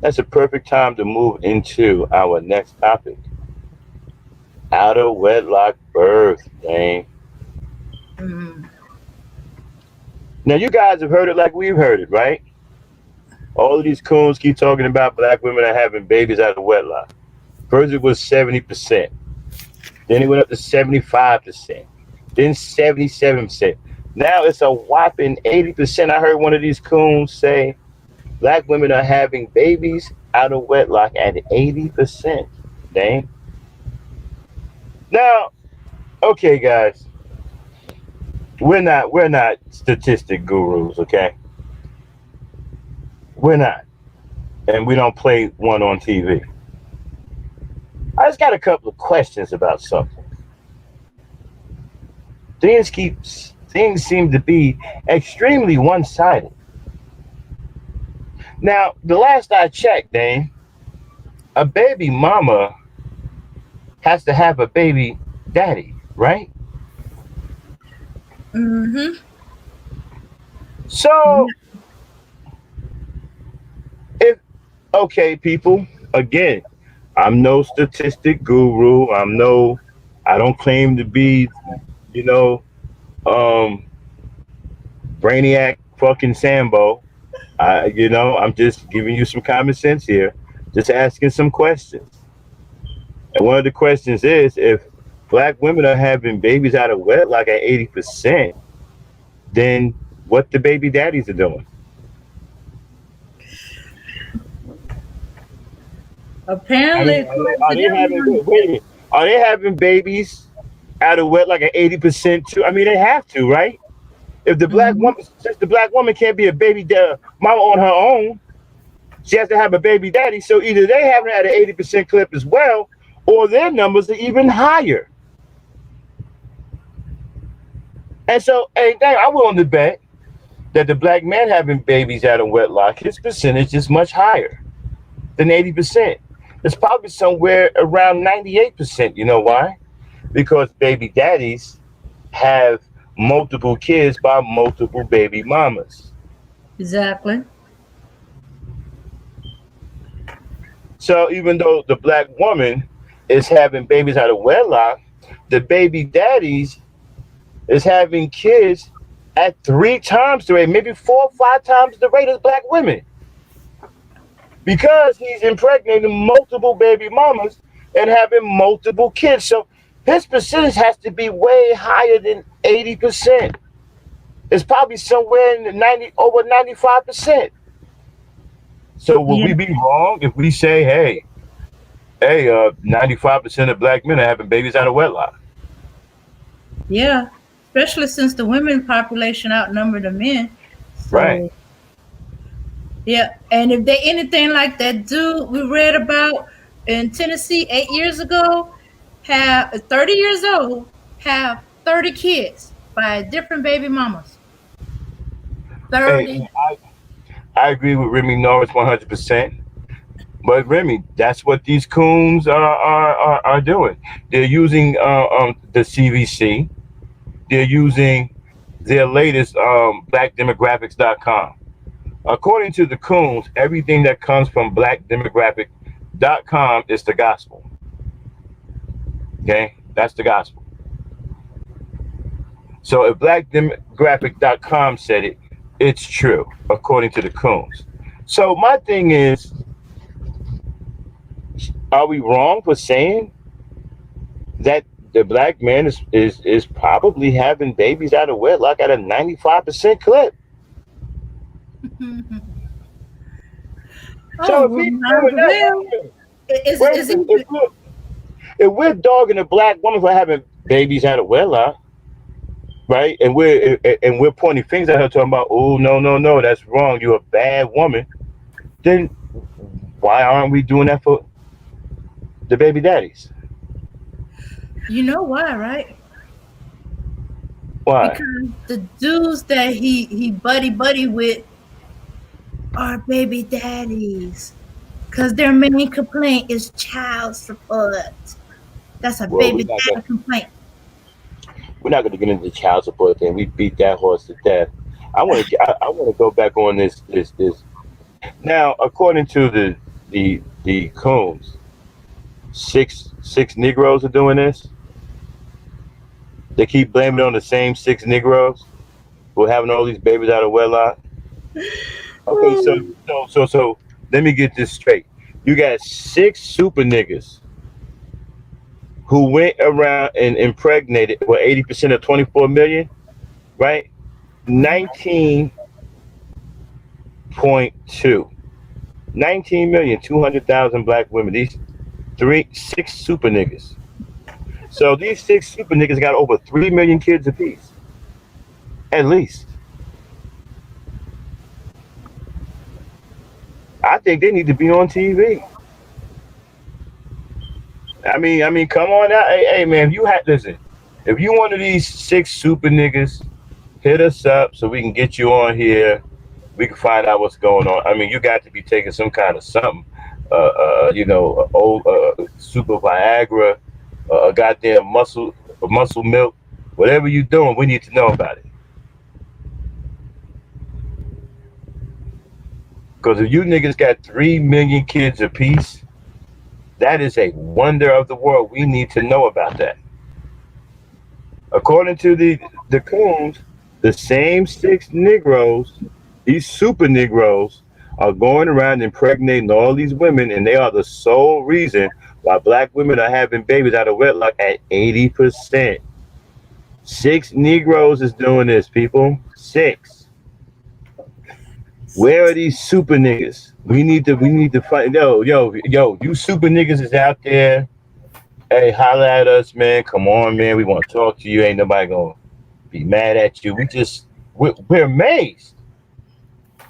That's a perfect time to move into our next topic. Out of wedlock birth, man. Mm, Now you guys have heard it like we've heard it, right? All of these coons keep talking about black women are having babies out of wedlock. First it was 70%. Then it went up to 75%. Then 77%. Now it's a whopping 80%. I heard one of these coons say black women are having babies out of wedlock at 80%. Dang. Now, okay, guys, we're not statistic gurus, okay? We're not, and we don't play one on TV. I just got a couple of questions about something. Things seem to be extremely one-sided. Now, the last I checked, Dane, a baby mama has to have a baby daddy, right? mm-hmm. So, if okay, people, again, I'm no statistic guru. I don't claim to be, you know, um, brainiac fucking Sambo. I'm just giving you some common sense here, just asking some questions. And one of the questions is, if black women are having babies out of wedlock at 80%, then what the baby daddies are doing? I Apparently, mean, according are to they them, having wait a minute? Are they having babies out of wet like an 80% too? I mean, they have to, right? If the black mhm, woman, since the black woman can't be a mama on her own, she has to have a baby daddy. So either they have it at an 80% clip as well, or their numbers are even higher. And so, hey, dang, I'm willing to bet that the black man having babies out of wedlock, his percentage is much higher than 80%. It's probably somewhere around 98%. You know why? Because baby daddies have multiple kids by multiple baby mamas. exactly. So even though the black woman is having babies out of wedlock, the baby daddies is having kids at 3 times the rate, maybe 4 or 5 times the rate as black women, because he's impregnating multiple baby mamas and having multiple kids. So his percentage has to be way higher than 80%. It's probably somewhere in the 90, over 95%. So would Yeah, we be wrong if we say, hey, 95% of black men are having babies out of wedlock? yeah. Especially since the women population outnumber the men. Right. So yeah, and if they anything like that dude we read about in Tennessee 8 years ago, have 30 years old, have 30 kids by different baby mamas. Hey, 30. I agree with Remy Norris 100%. But Remy, that's what these coons are doing. They're using the CVC. They're using their latest blackdemographics.com. According to the coons, everything that comes from blackdemographic.com is the gospel. Okay? That's the gospel. So if blackdemographic.com said it, it's true, according to the coons. So my thing is, are we wrong for saying that the black man is probably having babies out of wedlock at a 95% clip? So Oh, if well, he's doing that, well, wait a is minute, even if we're dogging a black woman for having babies out of wedlock, right? And we're pointing fingers at her, talking about, oh no no no, that's wrong. You're a bad woman. Then why aren't we doing that for the baby daddies? you know why, right? Why? Because the dudes that he buddy with are baby daddies. Cause their main complaint is child support. That's a Well, baby daddy complaint. we're not gonna get into the child support thing. We beat that horse to death. I want to go back on this. Now, according to the coons, six Negroes are doing this. They keep blaming it on the same 6 Negroes who are having all these babies out of wedlock. Okay, so let me get this straight. You got 6 super niggas who went around and impregnated 80% of 24 million, right? 19.2. 19,200,000 black women. These 6 super niggas. So these 6 super niggas got over 3 million kids apiece, at least. I think they need to be on TV. I mean, come on out. Hey, man, if you had listen, if you one of these 6 super niggas, hit us up so we can get you on here. We can find out what's going on. I mean, you got to be taking some kind of something, old super Viagra, a goddamn muscle milk, whatever you doing. We need to know about it. Because if you niggas got 3 million kids apiece, that is a wonder of the world. We need to know about that. According to the coons, the same 6 Negroes, these super Negroes, are going around impregnating all these women, and they are the sole reason why black women are having babies out of wedlock at 80%. 6 Negroes is doing this, people. Six. Where are these super niggas? We need to find yo, you super niggas is out there. Hey, holla at us, man. Come on, man. We want to talk to you. Ain't nobody gonna be mad at you. We're amazed. I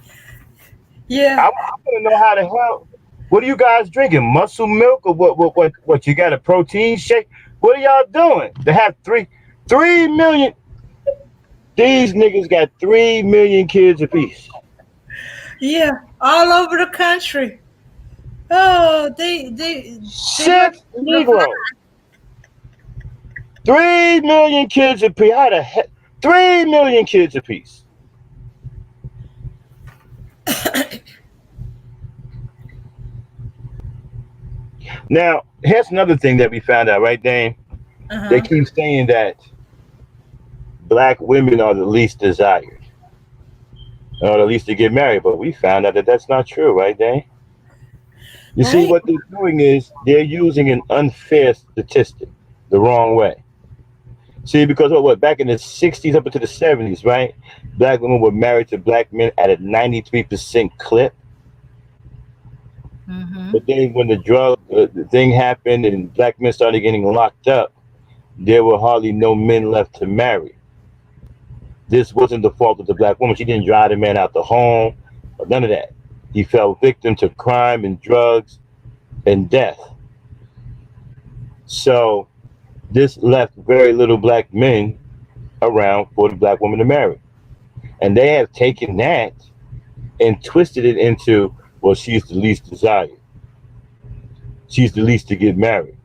Yeah. want to know how the hell. What are you guys drinking? Muscle milk or what? You got a protein shake? What are y'all doing? They have 3 million. These niggas got 3 million kids apiece. Yeah. All over the country. Oh, they must Six reply. Negroes. 3 million kids apiece. How the heck? 3 million kids apiece. Now, here's another thing that we found out, right, Dane? They Uh-huh. keep saying that black women are the least desired, or the least to get married, but we found out that that's not true, right, Dane? You see, Right. what they're doing is they're using an unfair statistic the wrong way. See, because what back in the '60s up into the '70s, right? Black women were married to black men at a 93% clip. Mm-hmm. But then when the thing happened and black men started getting locked up, there were hardly no men left to marry. This wasn't the fault of the black woman. She didn't drive the man out the home or none of that. He fell victim to crime and drugs and death. So this left very little black men around for the black woman to marry. And they have taken that and twisted it into, well, she's the least desired. She's the least to get married.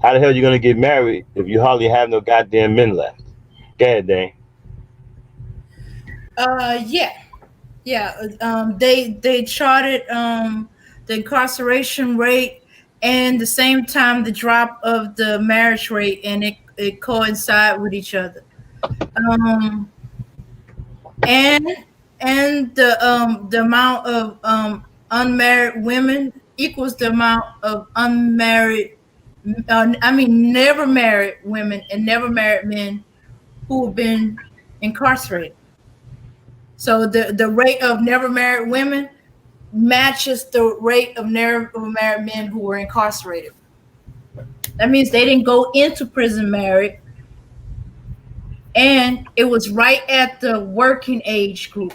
How the hell are you gonna get married if you hardly have no goddamn men left? Go ahead, Dane. Yeah. Yeah. They charted the incarceration rate and the same time the drop of the marriage rate, and it coincide with each other. Um, and the amount of unmarried women equals the amount of unmarried, I mean, never married women and never married men who have been incarcerated. So the rate of never married women matches the rate of never married men who were incarcerated. That means they didn't go into prison married, and it was right at the working age group,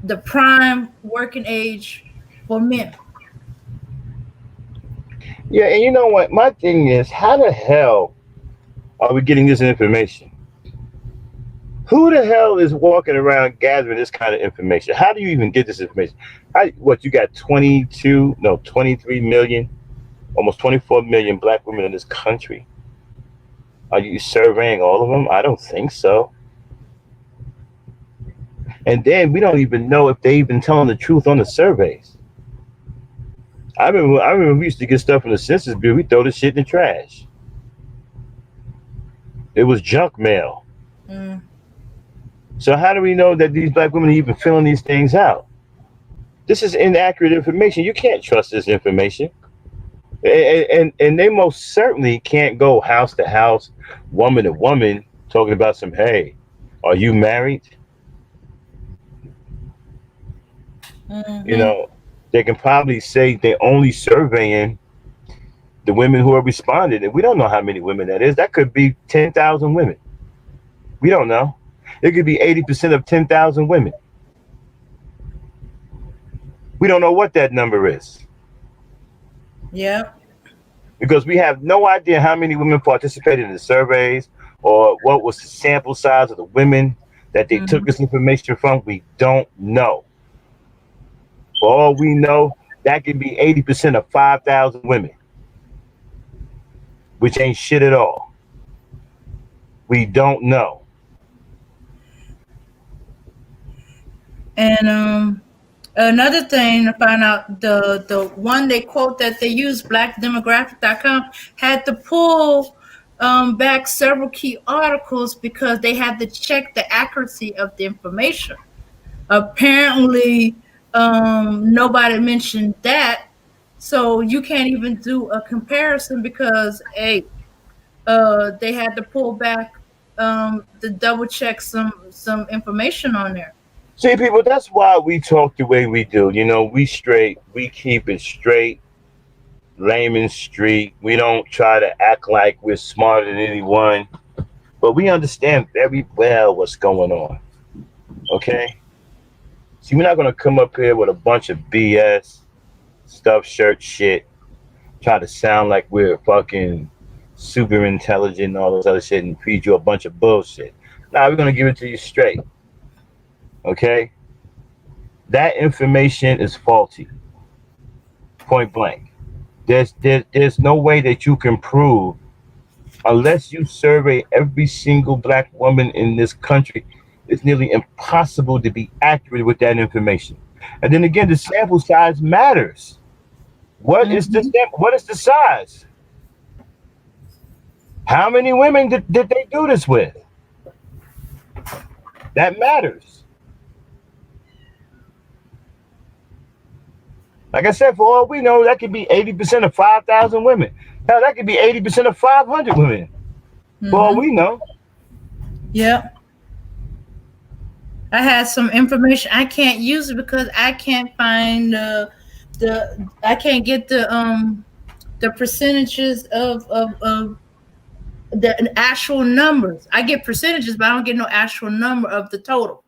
the prime working age for men. Yeah, and you know what? My thing is, how the hell are we getting this information? Who the hell is walking around gathering this kind of information? How do you even get this information? What you got 22, no, 23 million, almost 24 million black women in this country. Are you surveying all of them? I don't think so. And then we don't even know if they even telling the truth on the surveys. I remember we used to get stuff from the Census Bureau. We throw the shit in the trash. It was junk mail. Mm. So how do we know that these black women are even filling these things out? This is inaccurate information. You can't trust this information. And they most certainly can't go house to house, woman to woman, talking about some, hey, are you married? You Mm-hmm. know, they can probably say they're only surveying the women who are responding. And we don't know how many women that is. That could be 10,000 women. We don't know. It could be 80% of 10,000 women. We don't know what that number is Yeah. because we have no idea how many women participated in the surveys or what was the sample size of the women that they took Mm-hmm. this information from. We don't know. For all we know, that could be 80% of 5,000 women, which ain't shit at all. We don't know. And another thing to find out, the one they quote that they use, blackdemographic.com, had to pull back several key articles because they had to check the accuracy of the information. Apparently, nobody mentioned that, so you can't even do a comparison because they had to pull back to double check some information on there. See, people, that's why we talk the way we do. We straight, we keep it straight, layman street. We don't try to act like we're smarter than anyone, but we understand very well what's going on. Okay? See, we're not going to come up here with a bunch of BS, stuff, shirt shit, try to sound like we're fucking super intelligent and all this other shit and feed you a bunch of bullshit. Nah, we're going to give it to you straight. Okay? That information is faulty. Point blank. There's no way that you can prove unless you survey every single black woman in this country. It's nearly impossible to be accurate with that information. And then again, the sample size matters. What is the size? How many women did they do this with? That matters. Like I said, for all we know, that could be 80% of 5,000 women. Hell, that could be 80% of 500 women. For all we know. Yep. I had some information. I can't use it because I can't find I can't get the percentages of the actual numbers. I get percentages, but I don't get no actual number of the total.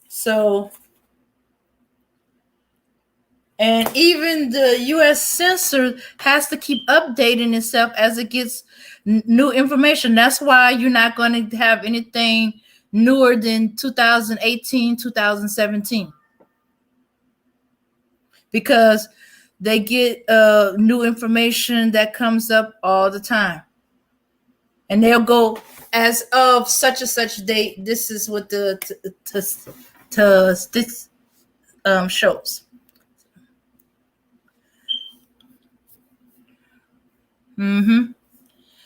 So, and even the U.S. censor has to keep updating itself as it gets new information. That's why you're not going to have anything newer than 2018, 2017. Because they get new information that comes up all the time. And they'll go, as of such and such date, this is what the shows.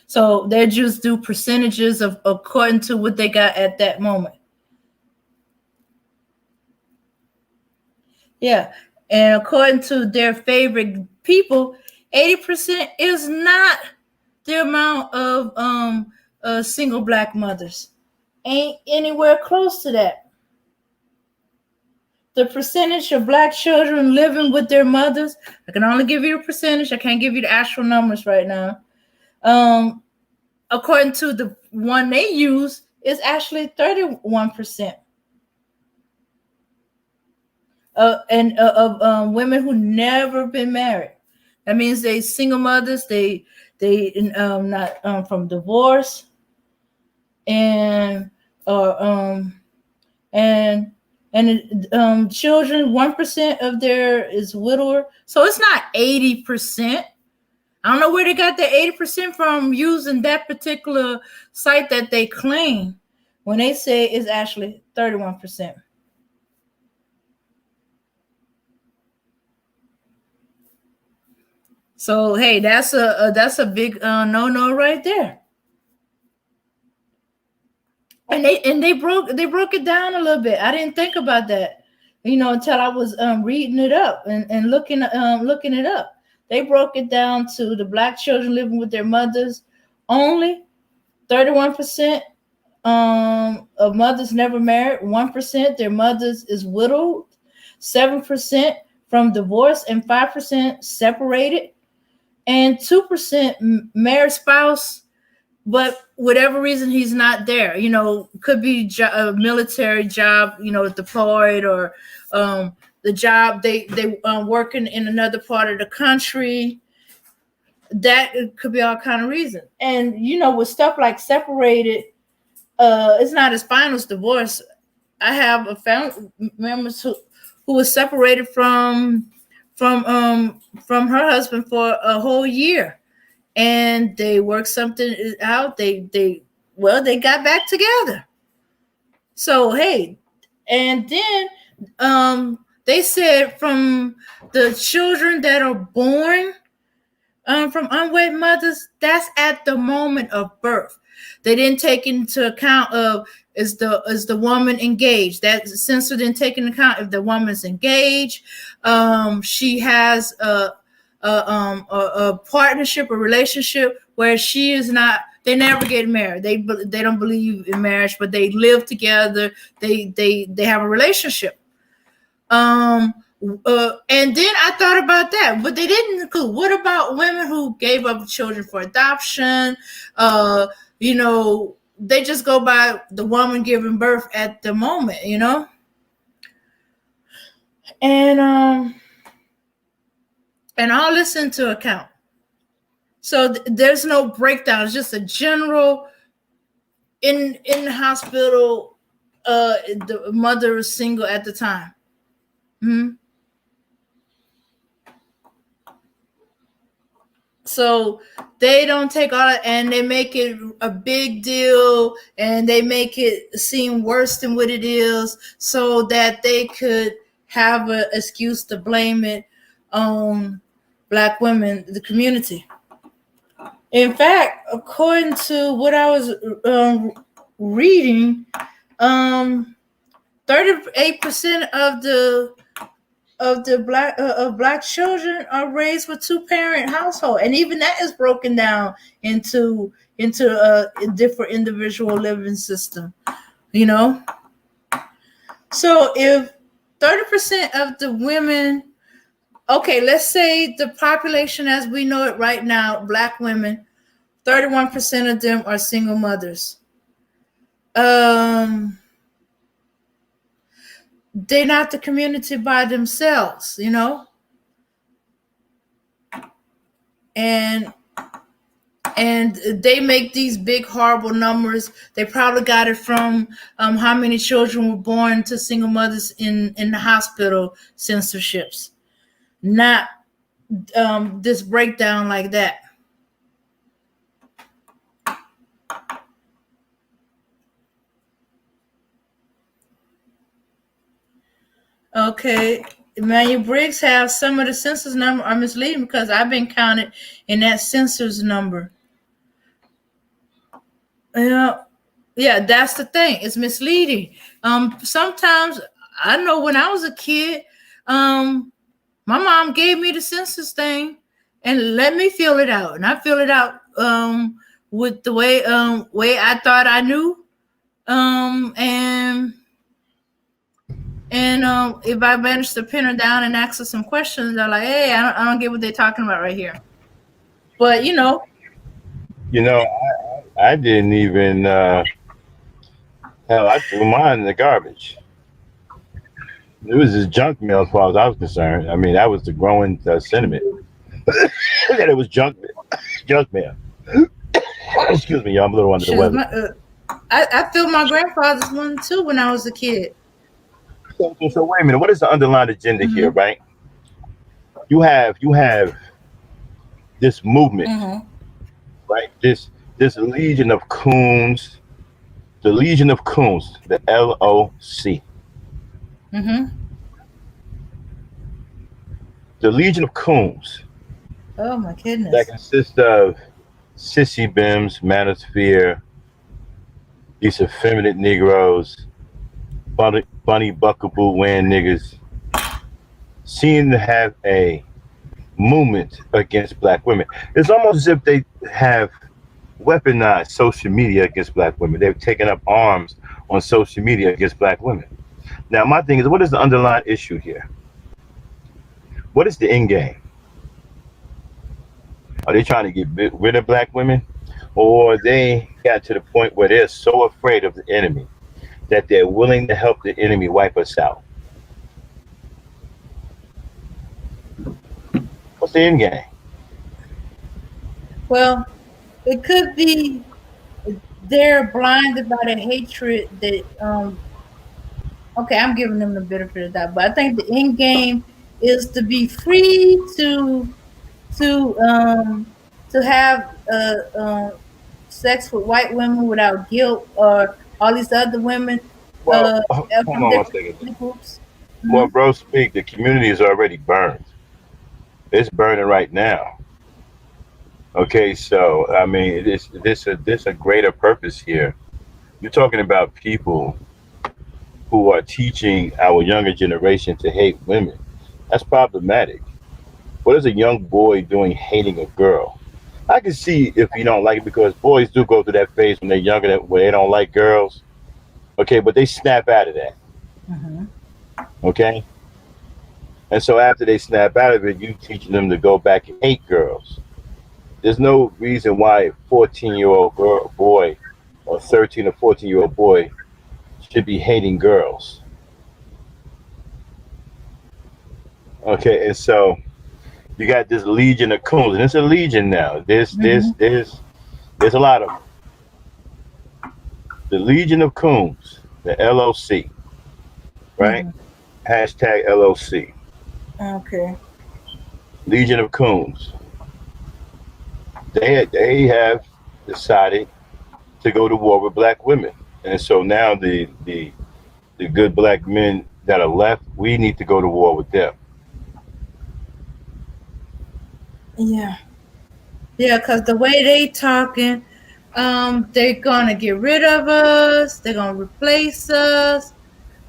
So they just do percentages of according to what they got at that moment. Yeah. And according to their favorite people, 80% is not the amount of single black mothers. Ain't anywhere close to that. The percentage of black children living with their mothers, I can only give you a percentage. I can't give you the actual numbers right now. According to the one they use, is actually 31%. Of women who never been married. That means they single mothers. They not from divorce, and children. 1% of their is widower. So it's not 80%. I don't know where they got the 80% from using that particular site that they claim when they say it's actually 31%. So hey, that's a big no right there. And they broke it down a little bit. I didn't think about that, until I was reading it up and looking it up. They broke it down to the black children living with their mothers. Only 31% of mothers never married. 1% their mothers is widowed. 7% from divorce, and 5% separated. And 2% married spouse, but whatever reason he's not there. Could be a military job, deployed, or the job they working in another part of the country. That could be all kind of reasons. And with stuff like separated, it's not as final as divorce. I have a family members who was separated from her husband for a whole year, and they worked something out. They got back together. So hey, and then they said from the children that are born from unwed mothers, that's at the moment of birth. They didn't take into account of is the woman engaged. That censor didn't take into account if the woman's engaged. She has a partnership, a relationship where she is not They never get married. They don't believe in marriage, but they live together. They have a relationship. Um, and then I thought about that, but they didn't include. What about women who gave up children for adoption? You know, they just go by the woman giving birth at the moment. You know, and all this into account. So there's no breakdown. It's just a general in the hospital. The mother is single at the time. Mm-hmm. So they don't take all that and they make it a big deal and they make it seem worse than what it is so that they could have an excuse to blame it on Black women, the community. In fact, according to what I was reading, 38% of black children are raised with two-parent household, and even that is broken down into a different individual living system. You know, so if 30% of the women, okay, let's say the population as we know it right now, Black women, 31% of them are single mothers. They're not the community by themselves, you know, and they make these big horrible numbers. They probably got it from how many children were born to single mothers in the hospital censorships, not this breakdown like that. Okay, Emmanuel Briggs has some of the census number are misleading because I've been counted in that census number. Yeah, that's the thing. It's misleading. Sometimes I know when I was a kid, my mom gave me the census thing and let me fill it out, and I fill it out with the way I thought I knew, and if I manage to pin her down and ask her some questions, they're like, "Hey, I don't get what they're talking about right here." But You know, I didn't even. Hell, I threw mine in the garbage. It was just junk mail as far as I was concerned. I mean, that was the growing sentiment that it was junk mail. Excuse me, y'all. I'm a little under the weather. I filled my grandfather's one too when I was a kid. So wait a minute. What is the underlying agenda here, Mm-hmm. right? You have this movement, Mm-hmm. right? This legion of coons, the Legion of Coons, the LOC, Mm-hmm. the Legion of Coons Oh my that goodness. consists of sissy bims, manosphere, these effeminate Negroes, bunny buckaboo wearing niggas, seem to have a movement against Black women. It's almost as if they have weaponized social media against Black women. They've taken up arms on social media against Black women. Now, my thing is, what is the underlying issue here? What is the end game? Are they trying to get rid of Black women? Or they got to the point where they're so afraid of the enemy that they're willing to help the enemy wipe us out? What's the end game? Well, it could be they're blinded by the hatred that okay, I'm giving them the benefit of that, but I think the end game is to be free to um to have sex with white women without guilt or all these other women Well, hold from on one different second. ethnic groups. Well, Mhm. bro, speak. The community is already burned. It's burning right now. Okay, so I mean, this a greater purpose here. You're talking about people who are teaching our younger generation to hate women. That's problematic. What is a young boy doing hating a girl? I can see if you don't like it because boys do go through that phase when they're younger where they don't like girls. Okay, but they snap out of that. Hmm. Okay, and so after they snap out of it, you teaching them to go back and hate girls. There's no reason why a 14-year-old girl boy or 13 or 14-year-old boy should be hating girls. Okay, and so you got this legion of coons, and it's a legion now. Hmm. There's a lot of them. The Legion of Coons, the LOC, right? Hmm. Hashtag LOC, Okay. Legion of Coons. They have decided to go to war with black women, and so now the good black men that are left, we need to go to war with them. Yeah. Yeah, because the way they talking, they're gonna get rid of us. They're gonna replace us.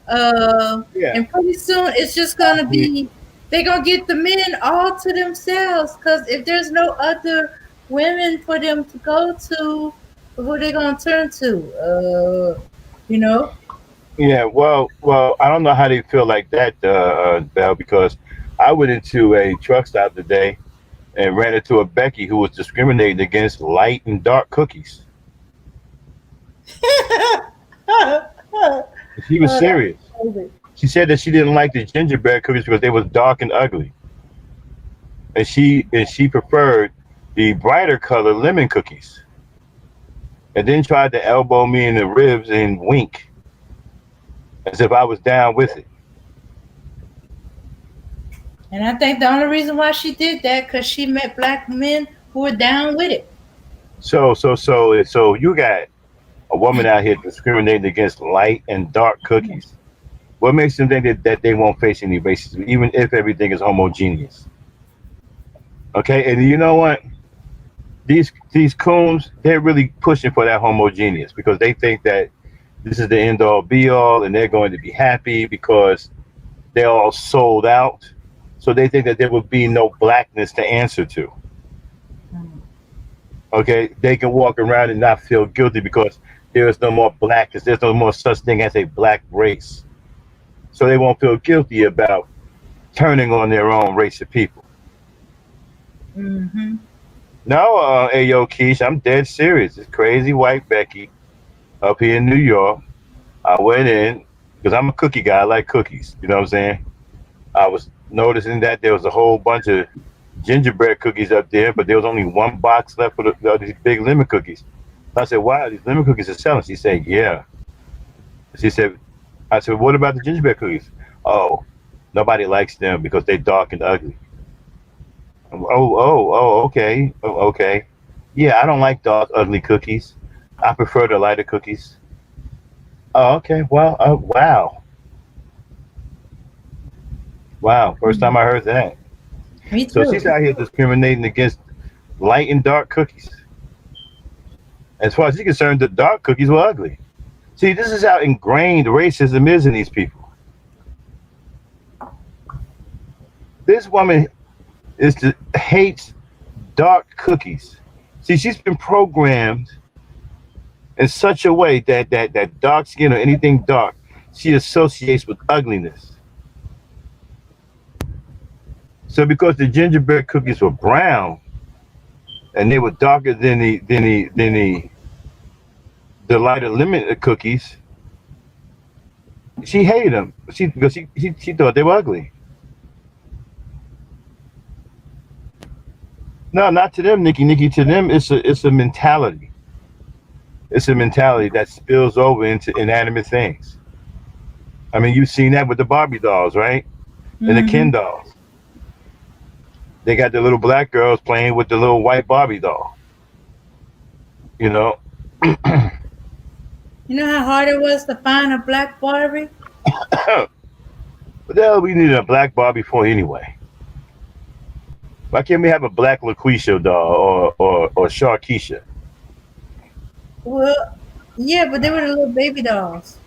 Yeah, And pretty soon it's just gonna we be they're gonna get the men all to themselves. Because if there's no other women for them to go to, who they gonna turn to? You know. yeah. Well, I don't know how they feel like that, Bell, because I went into a truck stop today and ran into a Becky who was discriminating against light and dark cookies. She was That's serious. crazy. She said that she didn't like the gingerbread cookies because they was dark and ugly, and she preferred the brighter color lemon cookies. And then tried to elbow me in the ribs and wink as if I was down with it. And I think the only reason why she did that because she met black men who were down with it. So you got a woman out here discriminating against light and dark cookies. What makes them think that they won't face any racism, even if everything is homogeneous? Okay, and you know what? These coons, they're really pushing for that homogeneous because they think that this is the end all be all, and they're going to be happy because they're all sold out. So they think that there will be no blackness to answer to. Mm. Okay, they can walk around and not feel guilty because there is no more blackness. There's no more such thing as a black race. So they won't feel guilty about turning on their own race of people. Mm-hmm. No, Ayo Keish, I'm dead serious. It's crazy white Becky up here in New York. I went in because I'm a cookie guy. I like cookies. You know what I'm saying? I was noticing that there was a whole bunch of gingerbread cookies up there, but there was only one box left for these big lemon cookies. So I said, "Wow, these lemon cookies are selling." She said, "Yeah." She said, "I said, what about the gingerbread cookies?" "Oh, nobody likes them because they're dark and ugly." Oh, okay, okay. Yeah, I don't like dark, ugly cookies. I prefer the lighter cookies. Oh, okay. Well, wow, wow. First time I heard that. Me So too. she's out here discriminating against light and dark cookies. As far as she's concerned, the dark cookies were ugly. See, this is how ingrained racism is in these people. This woman hates dark cookies. See, she's been programmed in such a way that dark skin or anything dark she associates with ugliness. So because the gingerbread cookies were brown and they were darker than the lighter lemon cookies, she hated them. She thought they were ugly. No, not to them, Nikki. Nikki, to them, it's a mentality. It's a mentality that spills over into inanimate things. I mean, you've seen that with the Barbie dolls, right? And the Hmm. Ken dolls. They got the little black girls playing with the little white Barbie doll. You know, You know how hard it was to find a black Barbie? what the hell we need a black Barbie for anyway? Why can't we have a black LaQuisha doll or Sharkeisha? Well, yeah, but they were the little baby dolls.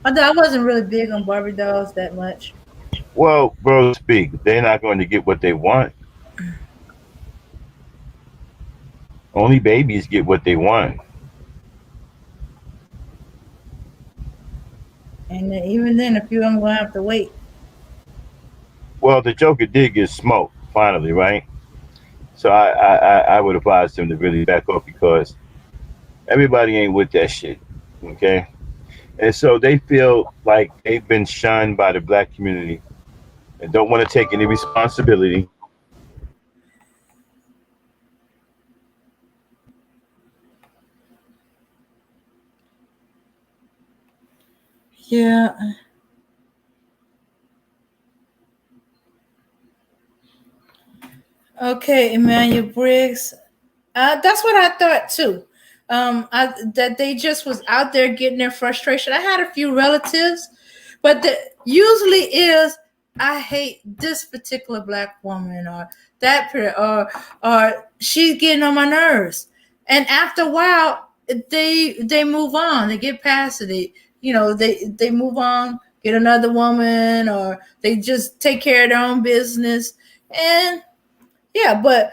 Although I wasn't really big on Barbie dolls that much. Well, bro, speak. They're not going to get what they want. Only babies get what they want. And even then, a few of them gonna have to wait. Well, the Joker did get smoked finally, right? So I would advise them to really back up because everybody ain't with that shit. Okay. And so they feel like they've been shunned by the black community and don't want to take any responsibility. Yeah. Okay, Emmanuel Briggs. That's what I thought too. That they just was out there getting their frustration. I had a few relatives, but the usually is I hate this particular black woman or or she's getting on my nerves. And after a while, they move on. They get past it. They move on, get another woman, or they just take care of their own business. And yeah, but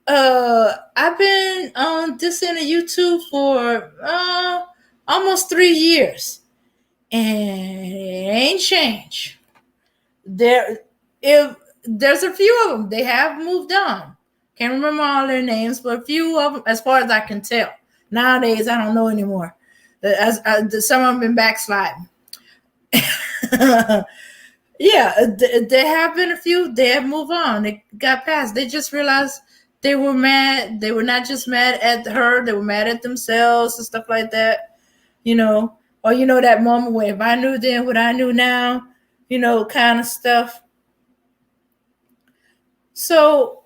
I've been on this in YouTube for almost 3 years, and it ain't changed. There, if there's a few of them, they have moved on. Can't remember all their names, but a few of them, as far as I can tell. Nowadays, I don't know anymore. Some of them been backsliding. Yeah, there have been a few. They have moved on. They got past. They just realized they were mad. They were not just mad at her. They were mad at themselves and stuff like that. You know, or that moment where if I knew then what I knew now, kind of stuff. So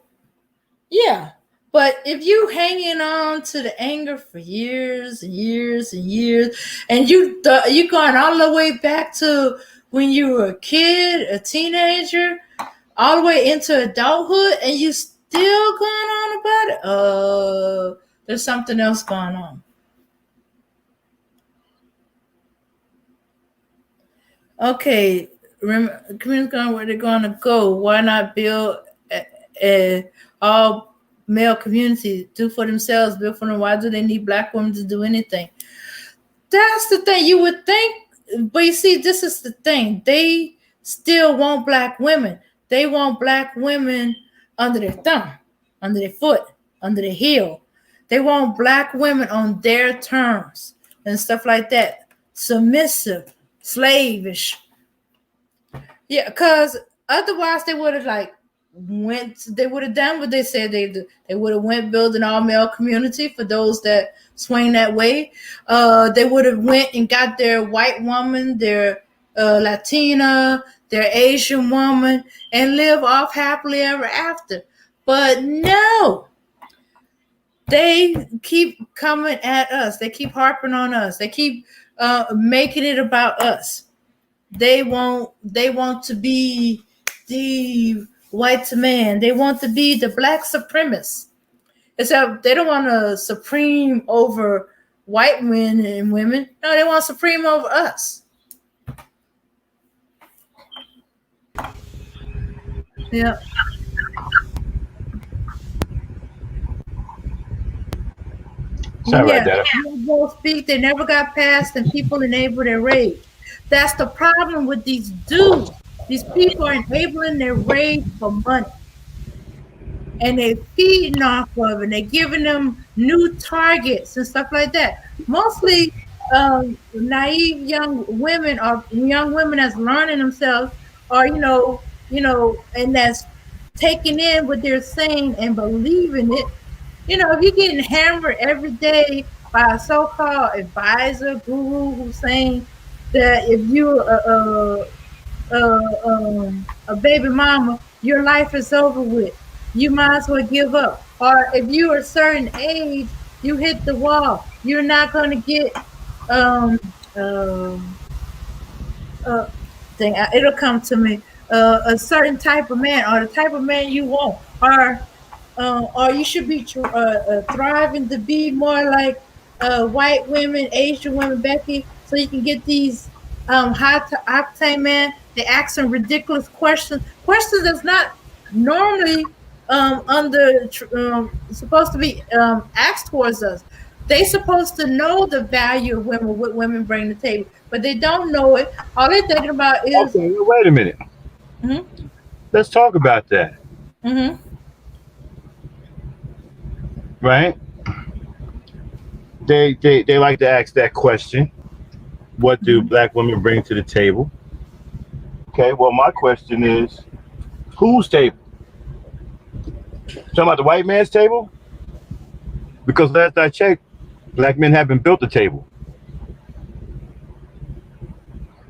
yeah, but if you hanging on to the anger for years and years and years, and you going all the way back to when you were a kid, a teenager, all the way into adulthood, and you still going on about it, there's something else going on. Okay, communities going where they're going to go. Why not build a all male community? Do for themselves, build for them. Why do they need black women to do anything? That's the thing. You would think, but you see, this is the thing. They still want black women. They want black women under their thumb, under their foot, under their heel. They want black women on their terms and stuff like that. Submissive, slavish. Yeah, because otherwise they would have they would have done what they said they do. They would have went build an all male community for those that swing that way. They would have went and got their white woman, their Latina, their Asian woman, and live off happily ever after. But no, they keep coming at us. They keep harping on us. They keep making it about us. They want to be the white man. They want to be the black supremacists. Except they don't want to supreme over white men and women. No, they want supreme over us. Yeah. Sound right, Yeah. Dada. They both speak. They never got past, and people enable their rage. That's the problem with these dudes. These people are enabling their rage for money. And they're feeding off of it. They're giving them new targets and stuff like that. Mostly naive young women or young women that's learning themselves, or and that's taking in what they're saying and believing it. If you're getting hammered every day by a so-called advisor, guru who's saying that if you're a baby mama, your life is over with. You might as well give up. Or if you're a certain age, you hit the wall. You're not going to get um um thing. It'll come to me. A certain type of man, or the type of man you want, or you should be thriving to be more like white women, Asian women, Becky, so you can get these high octane man. They asking ridiculous questions that's not normally supposed to be asked towards us. They supposed to know the value of women, what women bring to the table, but they don't know it. All they're thinking about is, Okay, well, wait a minute. mm-hmm, Let's talk about that, mm-hmm, right? They like to ask that question. What do mm-hmm, black women bring to the table? Okay, well, my question is, whose table? Talking about the white man's table? Because last I checked, black men haven't built a table.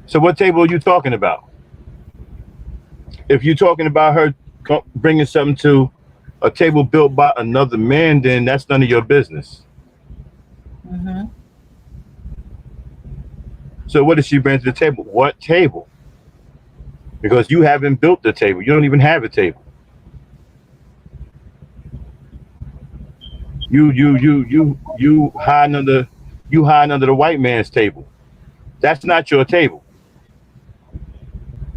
So what table are you talking about? If you're talking about her bringing something to a table built by another man, then that's none of your business. mm-hmm. So what does she bring to the table? What table? Because you haven't built the table. You don't even have a table. You hiding under the white man's table. That's not your table.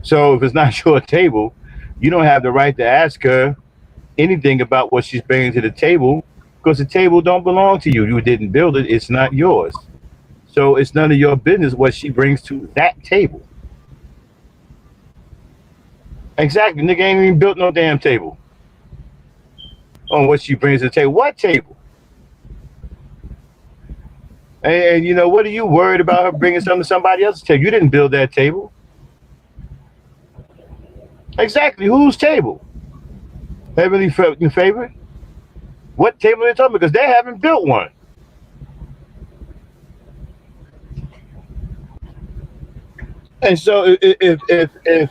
So if it's not your table, you don't have the right to ask her anything about what she's bringing to the table because the table don't belong to you. You didn't build it. It's not yours. So it's none of your business what she brings to that table. Exactly. Nigga ain't even built no damn table on what she brings to the table. What table? And you know, what are you worried about her bringing something to somebody else's table? You didn't build that table. Exactly. Whose table? Heavenly favorite? What table are they talking about? Because they haven't built one. And so if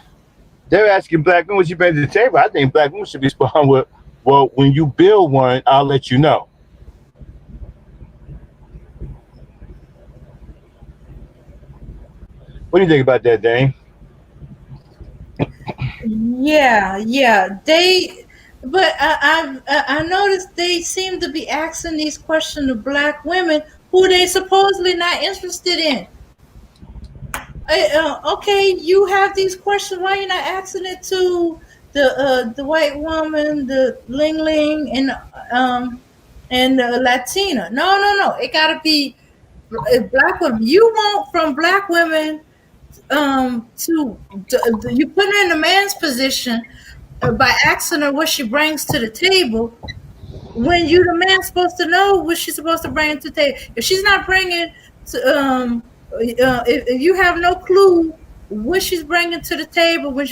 they're asking black women what you bring to the table, I think black women should respond with, well, when you build one, I'll let you know. What do you think about that, Dane? Yeah. But I noticed they seem to be asking these questions of black women who they supposedly not interested in. Okay, you have these questions. Why you not asking it to the white woman, the Ling Ling, and the Latina? No. It gotta be black women. You want from black women to you put her in a man's position by asking her what she brings to the table when you the man supposed to know what she's supposed to bring to the table. If she's not bringing to if you have no clue what she's bringing to the table, when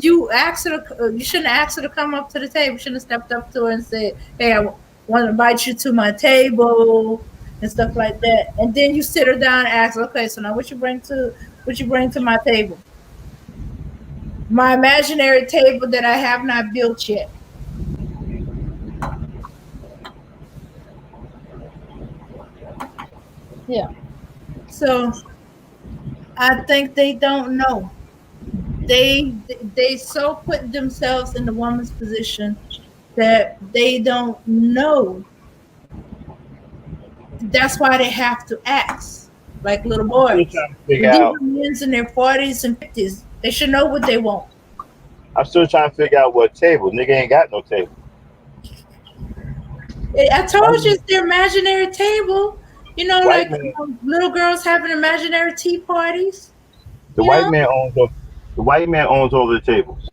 you ask her, you shouldn't ask her to come up to the table. You shouldn't have stepped up to her and said, "Hey, I want to invite you to my table." And stuff like that, and then you sit her down and ask, okay, so now what you bring to my table, my imaginary table that I have not built yet. Yeah. So I think they don't know. They so put themselves in the woman's position that they don't know. That's why they have to ask like little I'm still boys. trying to figure These are out. men in their 40s and 50s. They should know what they want. I'm still trying to figure out what table. Nigga ain't got no table. I told you it's their imaginary table. You know, White like man. little girls having imaginary tea parties. The You white know, man owns. The white man owns all the tables.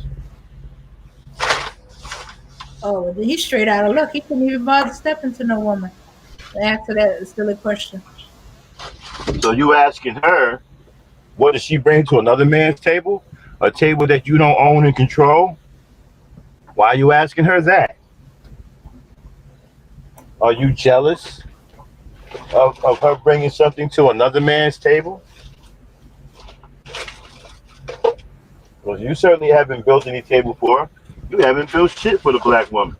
oh, he's straight out of luck. He couldn't even bother stepping to no woman. The answer that is still a question. So you asking her, what does she bring to another man's table? A table that you don't own and control? Why are you asking her that? Are you jealous of her bringing something to another man's table? Well, you certainly haven't built any table for her. You haven't built shit for the black woman.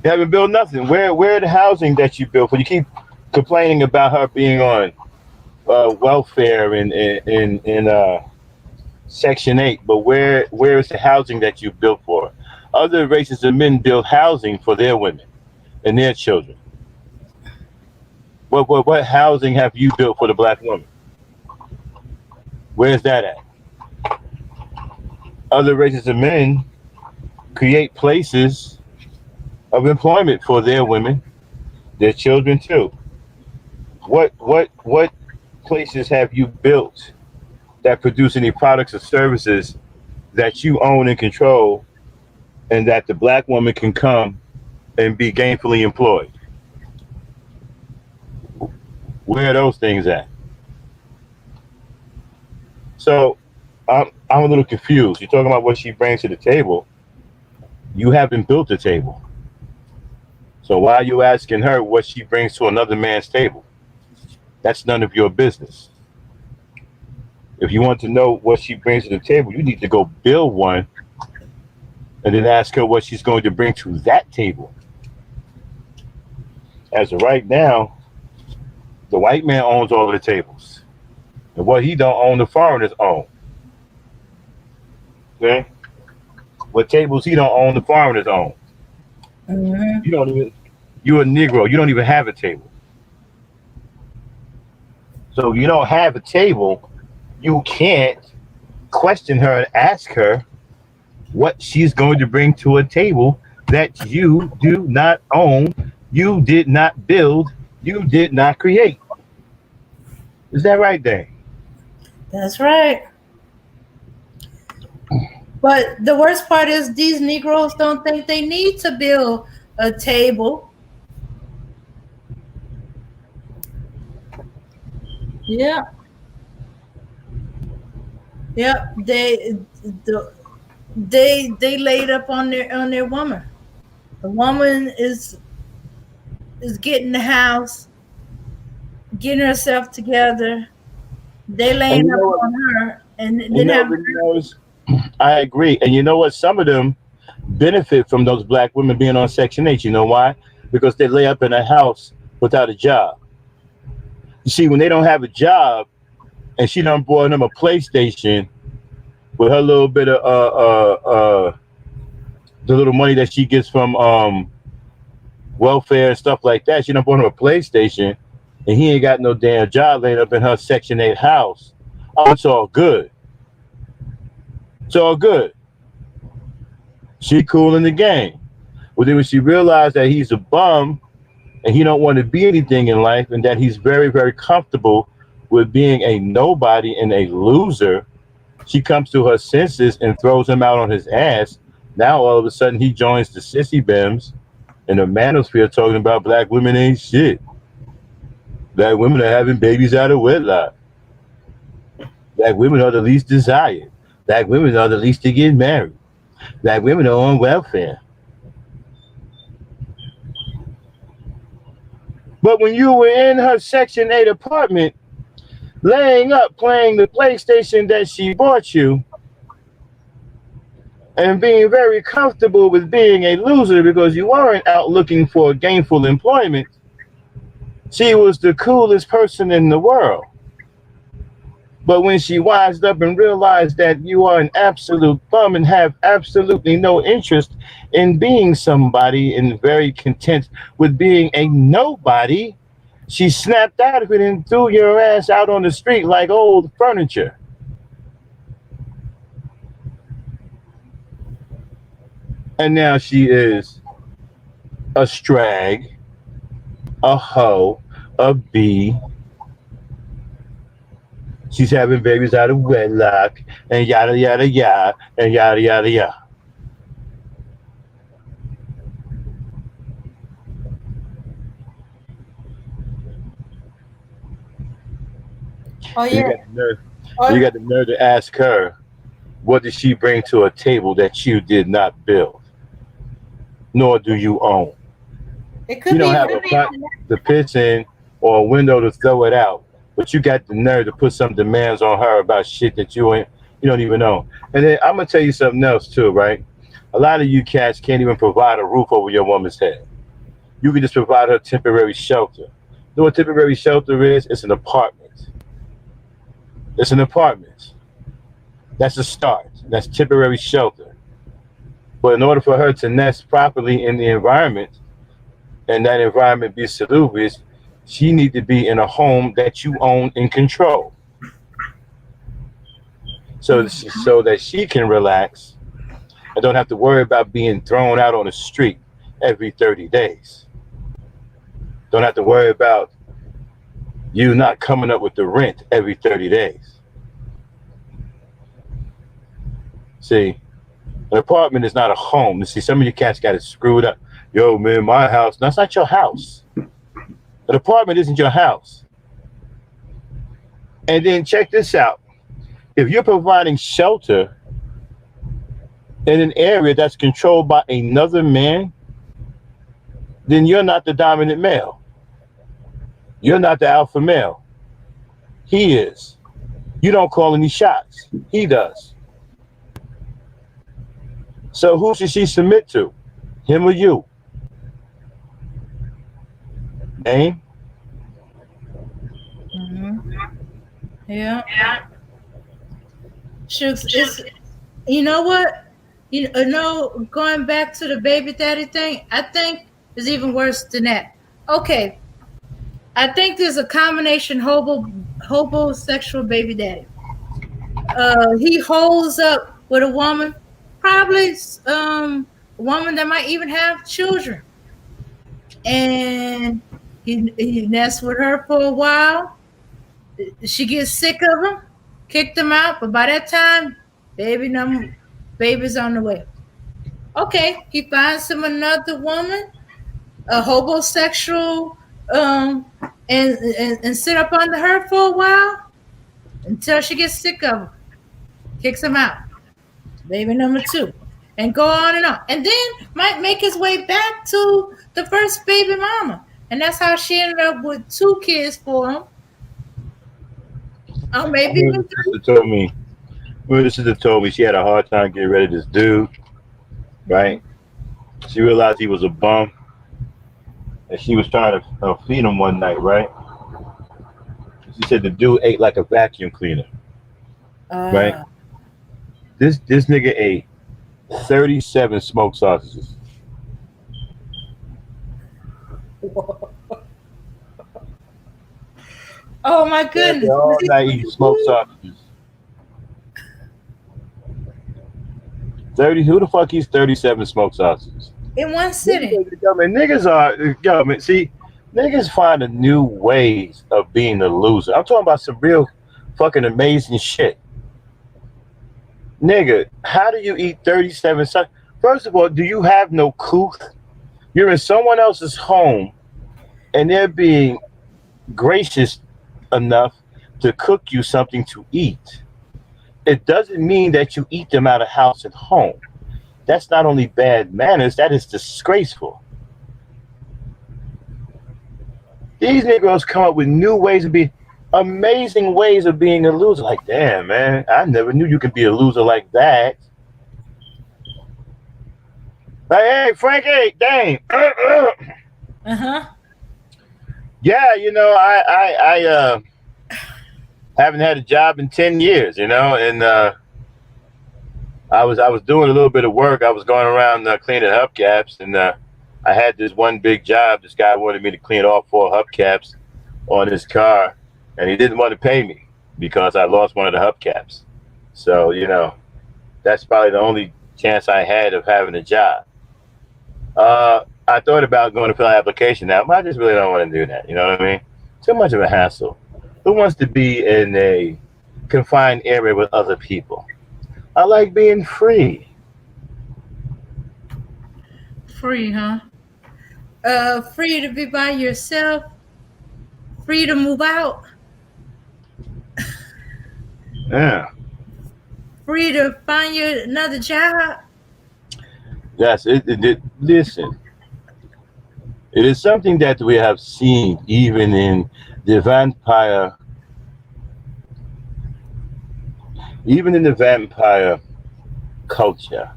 You haven't built nothing. Where the housing that you built for? You keep complaining about her being on welfare in Section 8, but where is the housing that you built for her? Other races of men build housing for their women and their children. What housing have you built for the black woman? Where's that at? Other races of men create places of employment for their women, their children too. What places have you built that produce any products or services that you own and control, and that the black woman can come and be gainfully employed? Where are those things at? So I'm a little confused. You're talking about what she brings to the table. You haven't built a table. So why are you asking her what she brings to another man's table? That's none of your business. If you want to know what she brings to the table, you need to go build one and then ask her what she's going to bring to that table. As of right now, the white man owns all of the tables. And what he don't own, the foreigners own. Okay? What tables he don't own, the foreigners own. Mm-hmm. You don't even, you're a Negro, you don't even have a table. So you don't have a table, you can't question her and ask her what she's going to bring to a table that you do not own, you did not build, you did not create. Is that right, Dave? That's right. But the worst part is these Negroes don't think they need to build a table. Yeah. Yeah. They laid up on their woman. The woman is getting the house, getting herself together. They And laying you up know what? on her, and You then know have what? Knows? I agree. And you know what? Some of them benefit from those black women being on Section 8. You know why? Because they lay up in a house without a job. You see, when they don't have a job, and she done bought them a PlayStation with her little bit of the little money that she gets from welfare and stuff like that. She done bought him a PlayStation, and he ain't got no damn job laying up in her Section 8 house. Oh, it's all good. It's all good. She cool in the game. Well, then when she realized that he's a bum and he don't want to be anything in life, and that he's very, very comfortable with being a nobody and a loser, she comes to her senses and throws him out on his ass. Now all of a sudden he joins the sissy bims in the manosphere talking about black women ain't shit. Black women are having babies out of wedlock. Black women are the least desired. Black women are the least to get married. Black women are on welfare. But when you were in her Section 8 apartment, laying up playing the PlayStation that she bought you, and being very comfortable with being a loser because you weren't out looking for gainful employment, she was the coolest person in the world. But when she wised up and realized that you are an absolute bum and have absolutely no interest in being somebody and very content with being a nobody, she snapped out of it and threw your ass out on the street like old furniture. And now she is a strag, a hoe, a bee. She's having babies out of wedlock, and yada yada yada, and yada yada yada. oh You yeah, got the nerve. You oh, got the nerve to ask her, what did she bring to a table that you did not build, nor do you own? it You could don't be have a pot to piss in or a window to throw it out, but you got the nerve to put some demands on her about shit that you don't even know. And then I'm gonna tell you something else too, right? A lot of you cats can't even provide a roof over your woman's head. You can just provide her temporary shelter. You know what temporary shelter is? It's an apartment. It's an apartment. That's a start. That's temporary shelter. But in order for her to nest properly in the environment, and that environment be salubrious, She need to be in a home that you own and control, so that she can relax and don't have to worry about being thrown out on the street every 30 days. Don't have to worry about you not coming up with the rent every 30 days. See, an apartment is not a home. You see, some of you cats got it screwed up. Yo, man, my house. That's not your house. An apartment isn't your house. And then check this out. If you're providing shelter in an area that's controlled by another man, then you're not the dominant male. You're not the alpha male. He is. You don't call any shots. He does. So who should she submit to? Him or you? Name? Yeah. Shooks, it's, you know what? Going back to the baby daddy thing, I think it's even worse than that. Okay, I think there's a combination homosexual baby daddy. He holds up with a woman, probably a woman that might even have children, and he nests with her for a while. She gets sick of him, kicked him out, but by that time, baby's on the way. Okay, he finds him another woman, a homosexual, and sit up under her for a while until she gets sick of him, kicks him out. Baby number 2, and go on, and then might make his way back to the first baby mama, and that's how she ended up with 2 kids for him. Oh, maybe even 3. My sister told me she had a hard time getting rid of this dude, right? She realized he was a bum, and she was trying to feed him one night, right? She said the dude ate like a vacuum cleaner, right? This nigga ate 37 smoked sausages. Oh my goodness! All night eating smoked sausages. 30. Who the fuck eats 37 smoked sausages in one sitting? Niggas are see, niggas find a new ways of being a loser. I'm talking about some real fucking amazing shit. Nigga, how do you eat 37 sausages? First of all, do you have no couth? You're in someone else's home, and they're being gracious enough to cook you something to eat. It doesn't mean that you eat them out of house and home. That's not only bad manners, that is disgraceful. These Negroes come up with new ways of being, amazing ways of being a loser. Like, damn, man, I never knew you could be a loser like that. Like, hey, Frankie, dang. Yeah, I haven't had a job in 10 years, and I was doing a little bit of work. I was going around cleaning hubcaps, and I had this one big job. This guy wanted me to clean all 4 hubcaps on his car, and he didn't want to pay me because I lost one of the hubcaps. So, that's probably the only chance I had of having a job. I thought about going to fill an application now, but I just really don't want to do that. You know what I mean? Too much of a hassle. Who wants to be in a confined area with other people? I like being free. Free, huh? Free to be by yourself. Free to move out. Yeah. Free to find you another job. Yes, listen. It is something that we have seen even in the vampire culture.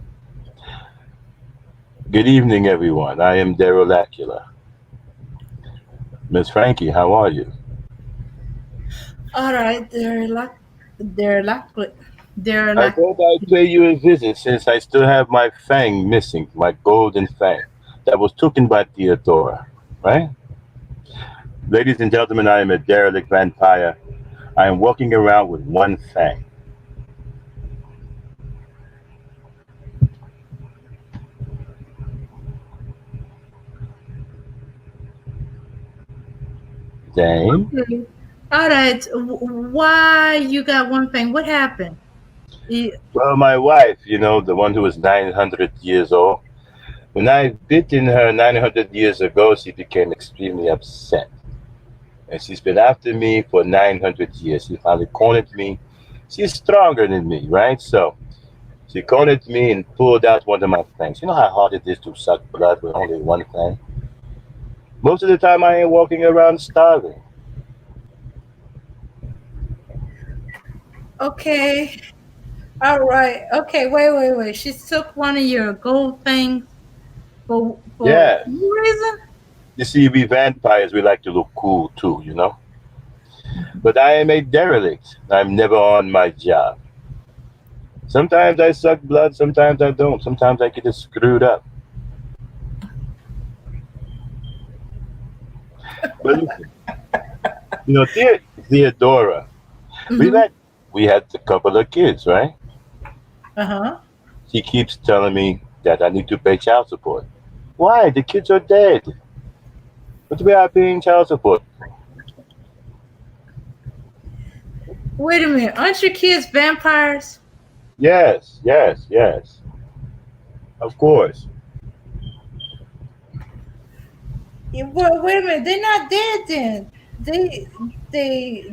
Good evening, everyone. I am Derolacula. Miss Frankie, how are you? All right, Derolacula. I thought I'd pay you a visit since I still have my fang missing, my golden fang that was taken by Theodora, right? Ladies and gentlemen, I am a derelict vampire. I am walking around with one fang. Dame? Okay. All right. Why you got one thing? What happened? You, Well, my wife, the one who was 900 years old, when I bitten her 900 years ago, she became extremely upset. And she's been after me for 900 years. She finally cornered me. She's stronger than me, right? So she cornered me and pulled out one of my fangs. You know how hard it is to suck blood with only one fang? Most of the time, I ain't walking around starving. okay. All right. Okay. Wait. She took one of your gold things for Yes. no reason. You see, we vampires, we like to look cool too. But I am a derelict. I'm never on my job. Sometimes I suck blood, sometimes I don't. Sometimes I get it screwed up. But listen, Theodora, we Mm-hmm. met. We had a couple of kids, right? Uh huh. She keeps telling me that I need to pay child support. Why? The kids are dead. What we are paying child support for? Wait a minute. Aren't your kids vampires? Yes, yes, yes. Of course. Well, wait a minute. They're not dead then. They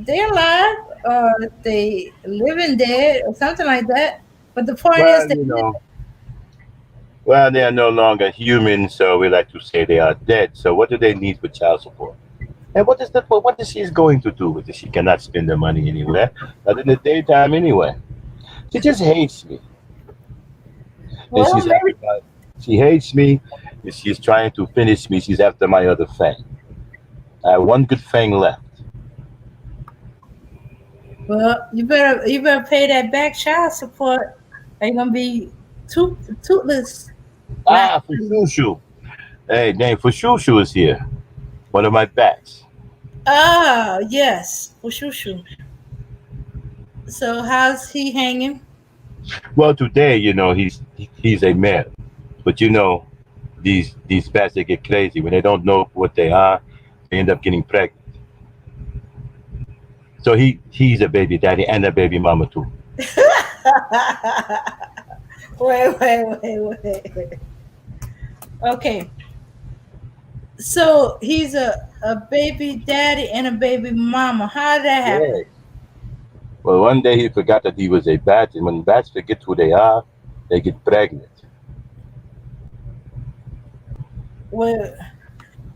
they're alive or they living dead or something like that. But the point is Well, that well, they are no longer human, so we like to say they are dead. So what do they need for child support? And what is she going to do with it? She cannot spend the money anywhere, not in the daytime anyway. She just hates me, and well maybe she hates me, and she's trying to finish me. She's after my other fang. I have one good fang left. well you better pay that back child support. Are you gonna be toothless? Not Ah, for Shushu. Hey, dang, for Shushu is here. One of my bats. yes, for sure. So how's he hanging? Well, today, he's a male, but these bats they get crazy when they don't know what they are. They end up getting pregnant. So he's a baby daddy and a baby mama too. Wait. Okay, so he's a baby daddy and a baby mama. How did that happen? Yeah. Well, one day he forgot that he was a bat, and when bats forget who they get pregnant. Well,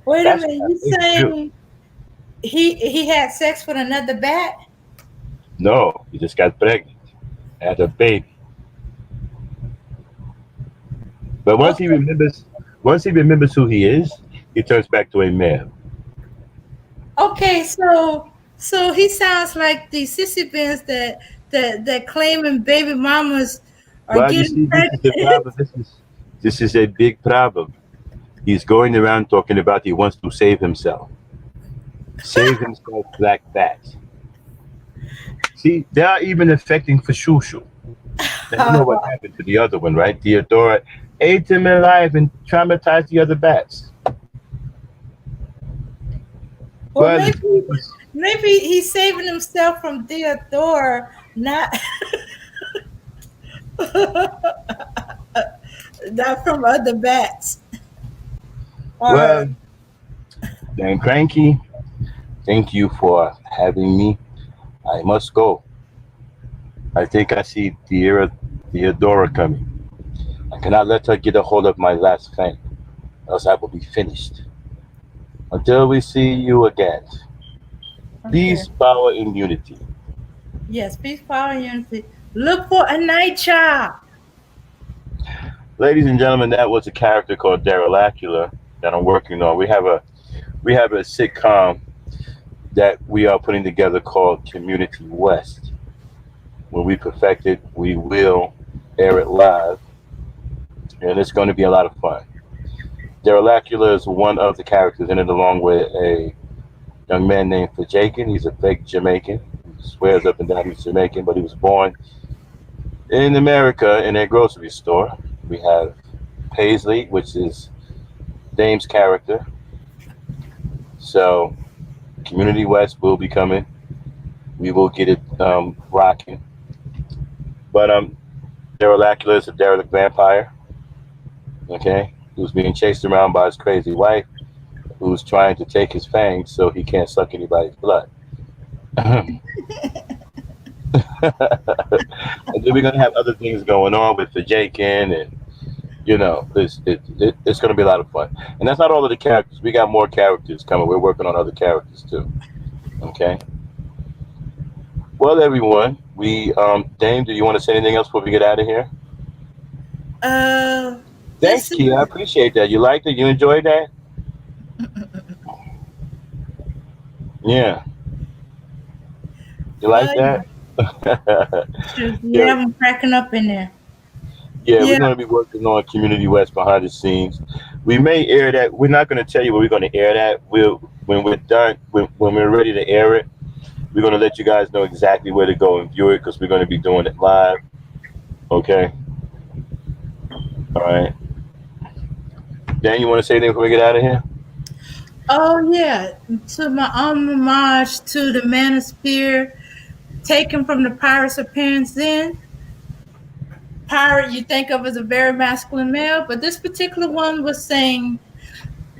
wait a That's minute. what You they do. saying he had sex with another bat? No, he just got pregnant, had a baby. But Okay. once he remembers who he is, he turns back to a male. Okay, so he sounds like the sissy bins that claiming baby mamas are Well, you getting see, this is the pregnant. problem. This is a big problem. He's going around talking about he wants to save himself black bats. See, they are even affecting Fashushu. Now you know what happened to the other one, right? Theodora ate him alive and traumatized the other bats. Well, Well, maybe he's saving himself from Theodore, not not from other bats. Or well, then Cranky, thank you for having me. I must go. I think I see Theodora coming. I cannot let her get a hold of my last fang, else I will be finished. Until we see you again, okay, peace, power, and unity. yes, peace, power, and unity. Look for a night job. Ladies and gentlemen, that was a character called Daryl Acula that I'm working on. We have a sitcom that we are putting together called Community West. When we perfect it, we will air it live, and it's going to be a lot of fun. Daryl Acula is one of the characters in it, along with a young man named Fajakin. He's a fake Jamaican. He swears up and down he's Jamaican, but he was born in America in a grocery store. We have Paisley, which is Dame's character. So Community West will be coming. We will get it rocking. But Derelacula is a derelict vampire. Okay, who's being chased around by his crazy wife, who's trying to take his fangs so he can't suck anybody's blood. And then we're gonna have other things going on with the Jakin, and it's gonna be a lot of fun. And that's not all of the characters. We got more characters coming. We're working on other characters too. Okay. Well, everyone, we Dame, do you want to say anything else before we get out of here? Uh, Thanks, this is Key. I appreciate that. You liked it. You enjoyed that. Yeah, you like yeah, that. Yeah, yeah, I'm cracking up in there. yeah. We're Yeah. going to be working on Community West behind the scenes. We may air that. We're not going to tell you where we're going to air that. We'll when we're done. When we're ready to air it, we're going to let you guys know exactly where to go and view it because we're going to be doing it live. Okay. All right. Dan, you want to say anything before we get out of here? Oh yeah, to my homage to the Manosphere taken from the Pirates of Penzance. Pirate you think of as a very masculine male, but this particular one was saying,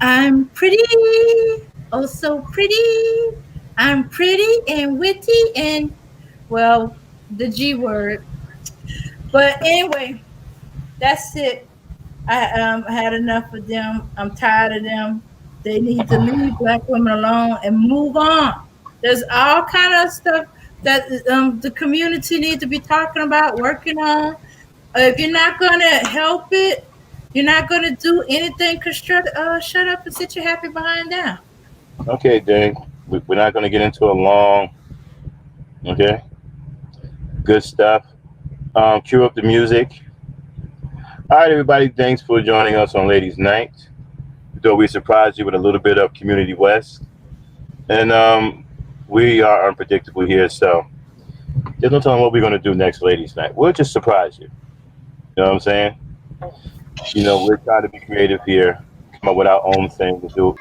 I'm pretty, oh so pretty. I'm pretty and witty and well, the G word. But anyway, that's it. I had enough of them. I'm tired of them. They need to leave black women alone and move on. There's all kind of stuff that the community needs to be talking about, working on. If you're not gonna help it, you're not gonna do anything constructive. Shut up and sit your happy behind down. Okay, Dan. We're not going to get into a long. Okay. Good stuff. Cue up the music. All right, everybody. Thanks for joining us on Ladies Night. Though we surprised you with a little bit of Community West, and we are unpredictable here, so there's no telling what we're going to do next Ladies Night. We'll just surprise you. You know what I'm saying? We're trying to be creative here, come up with our own thing to do.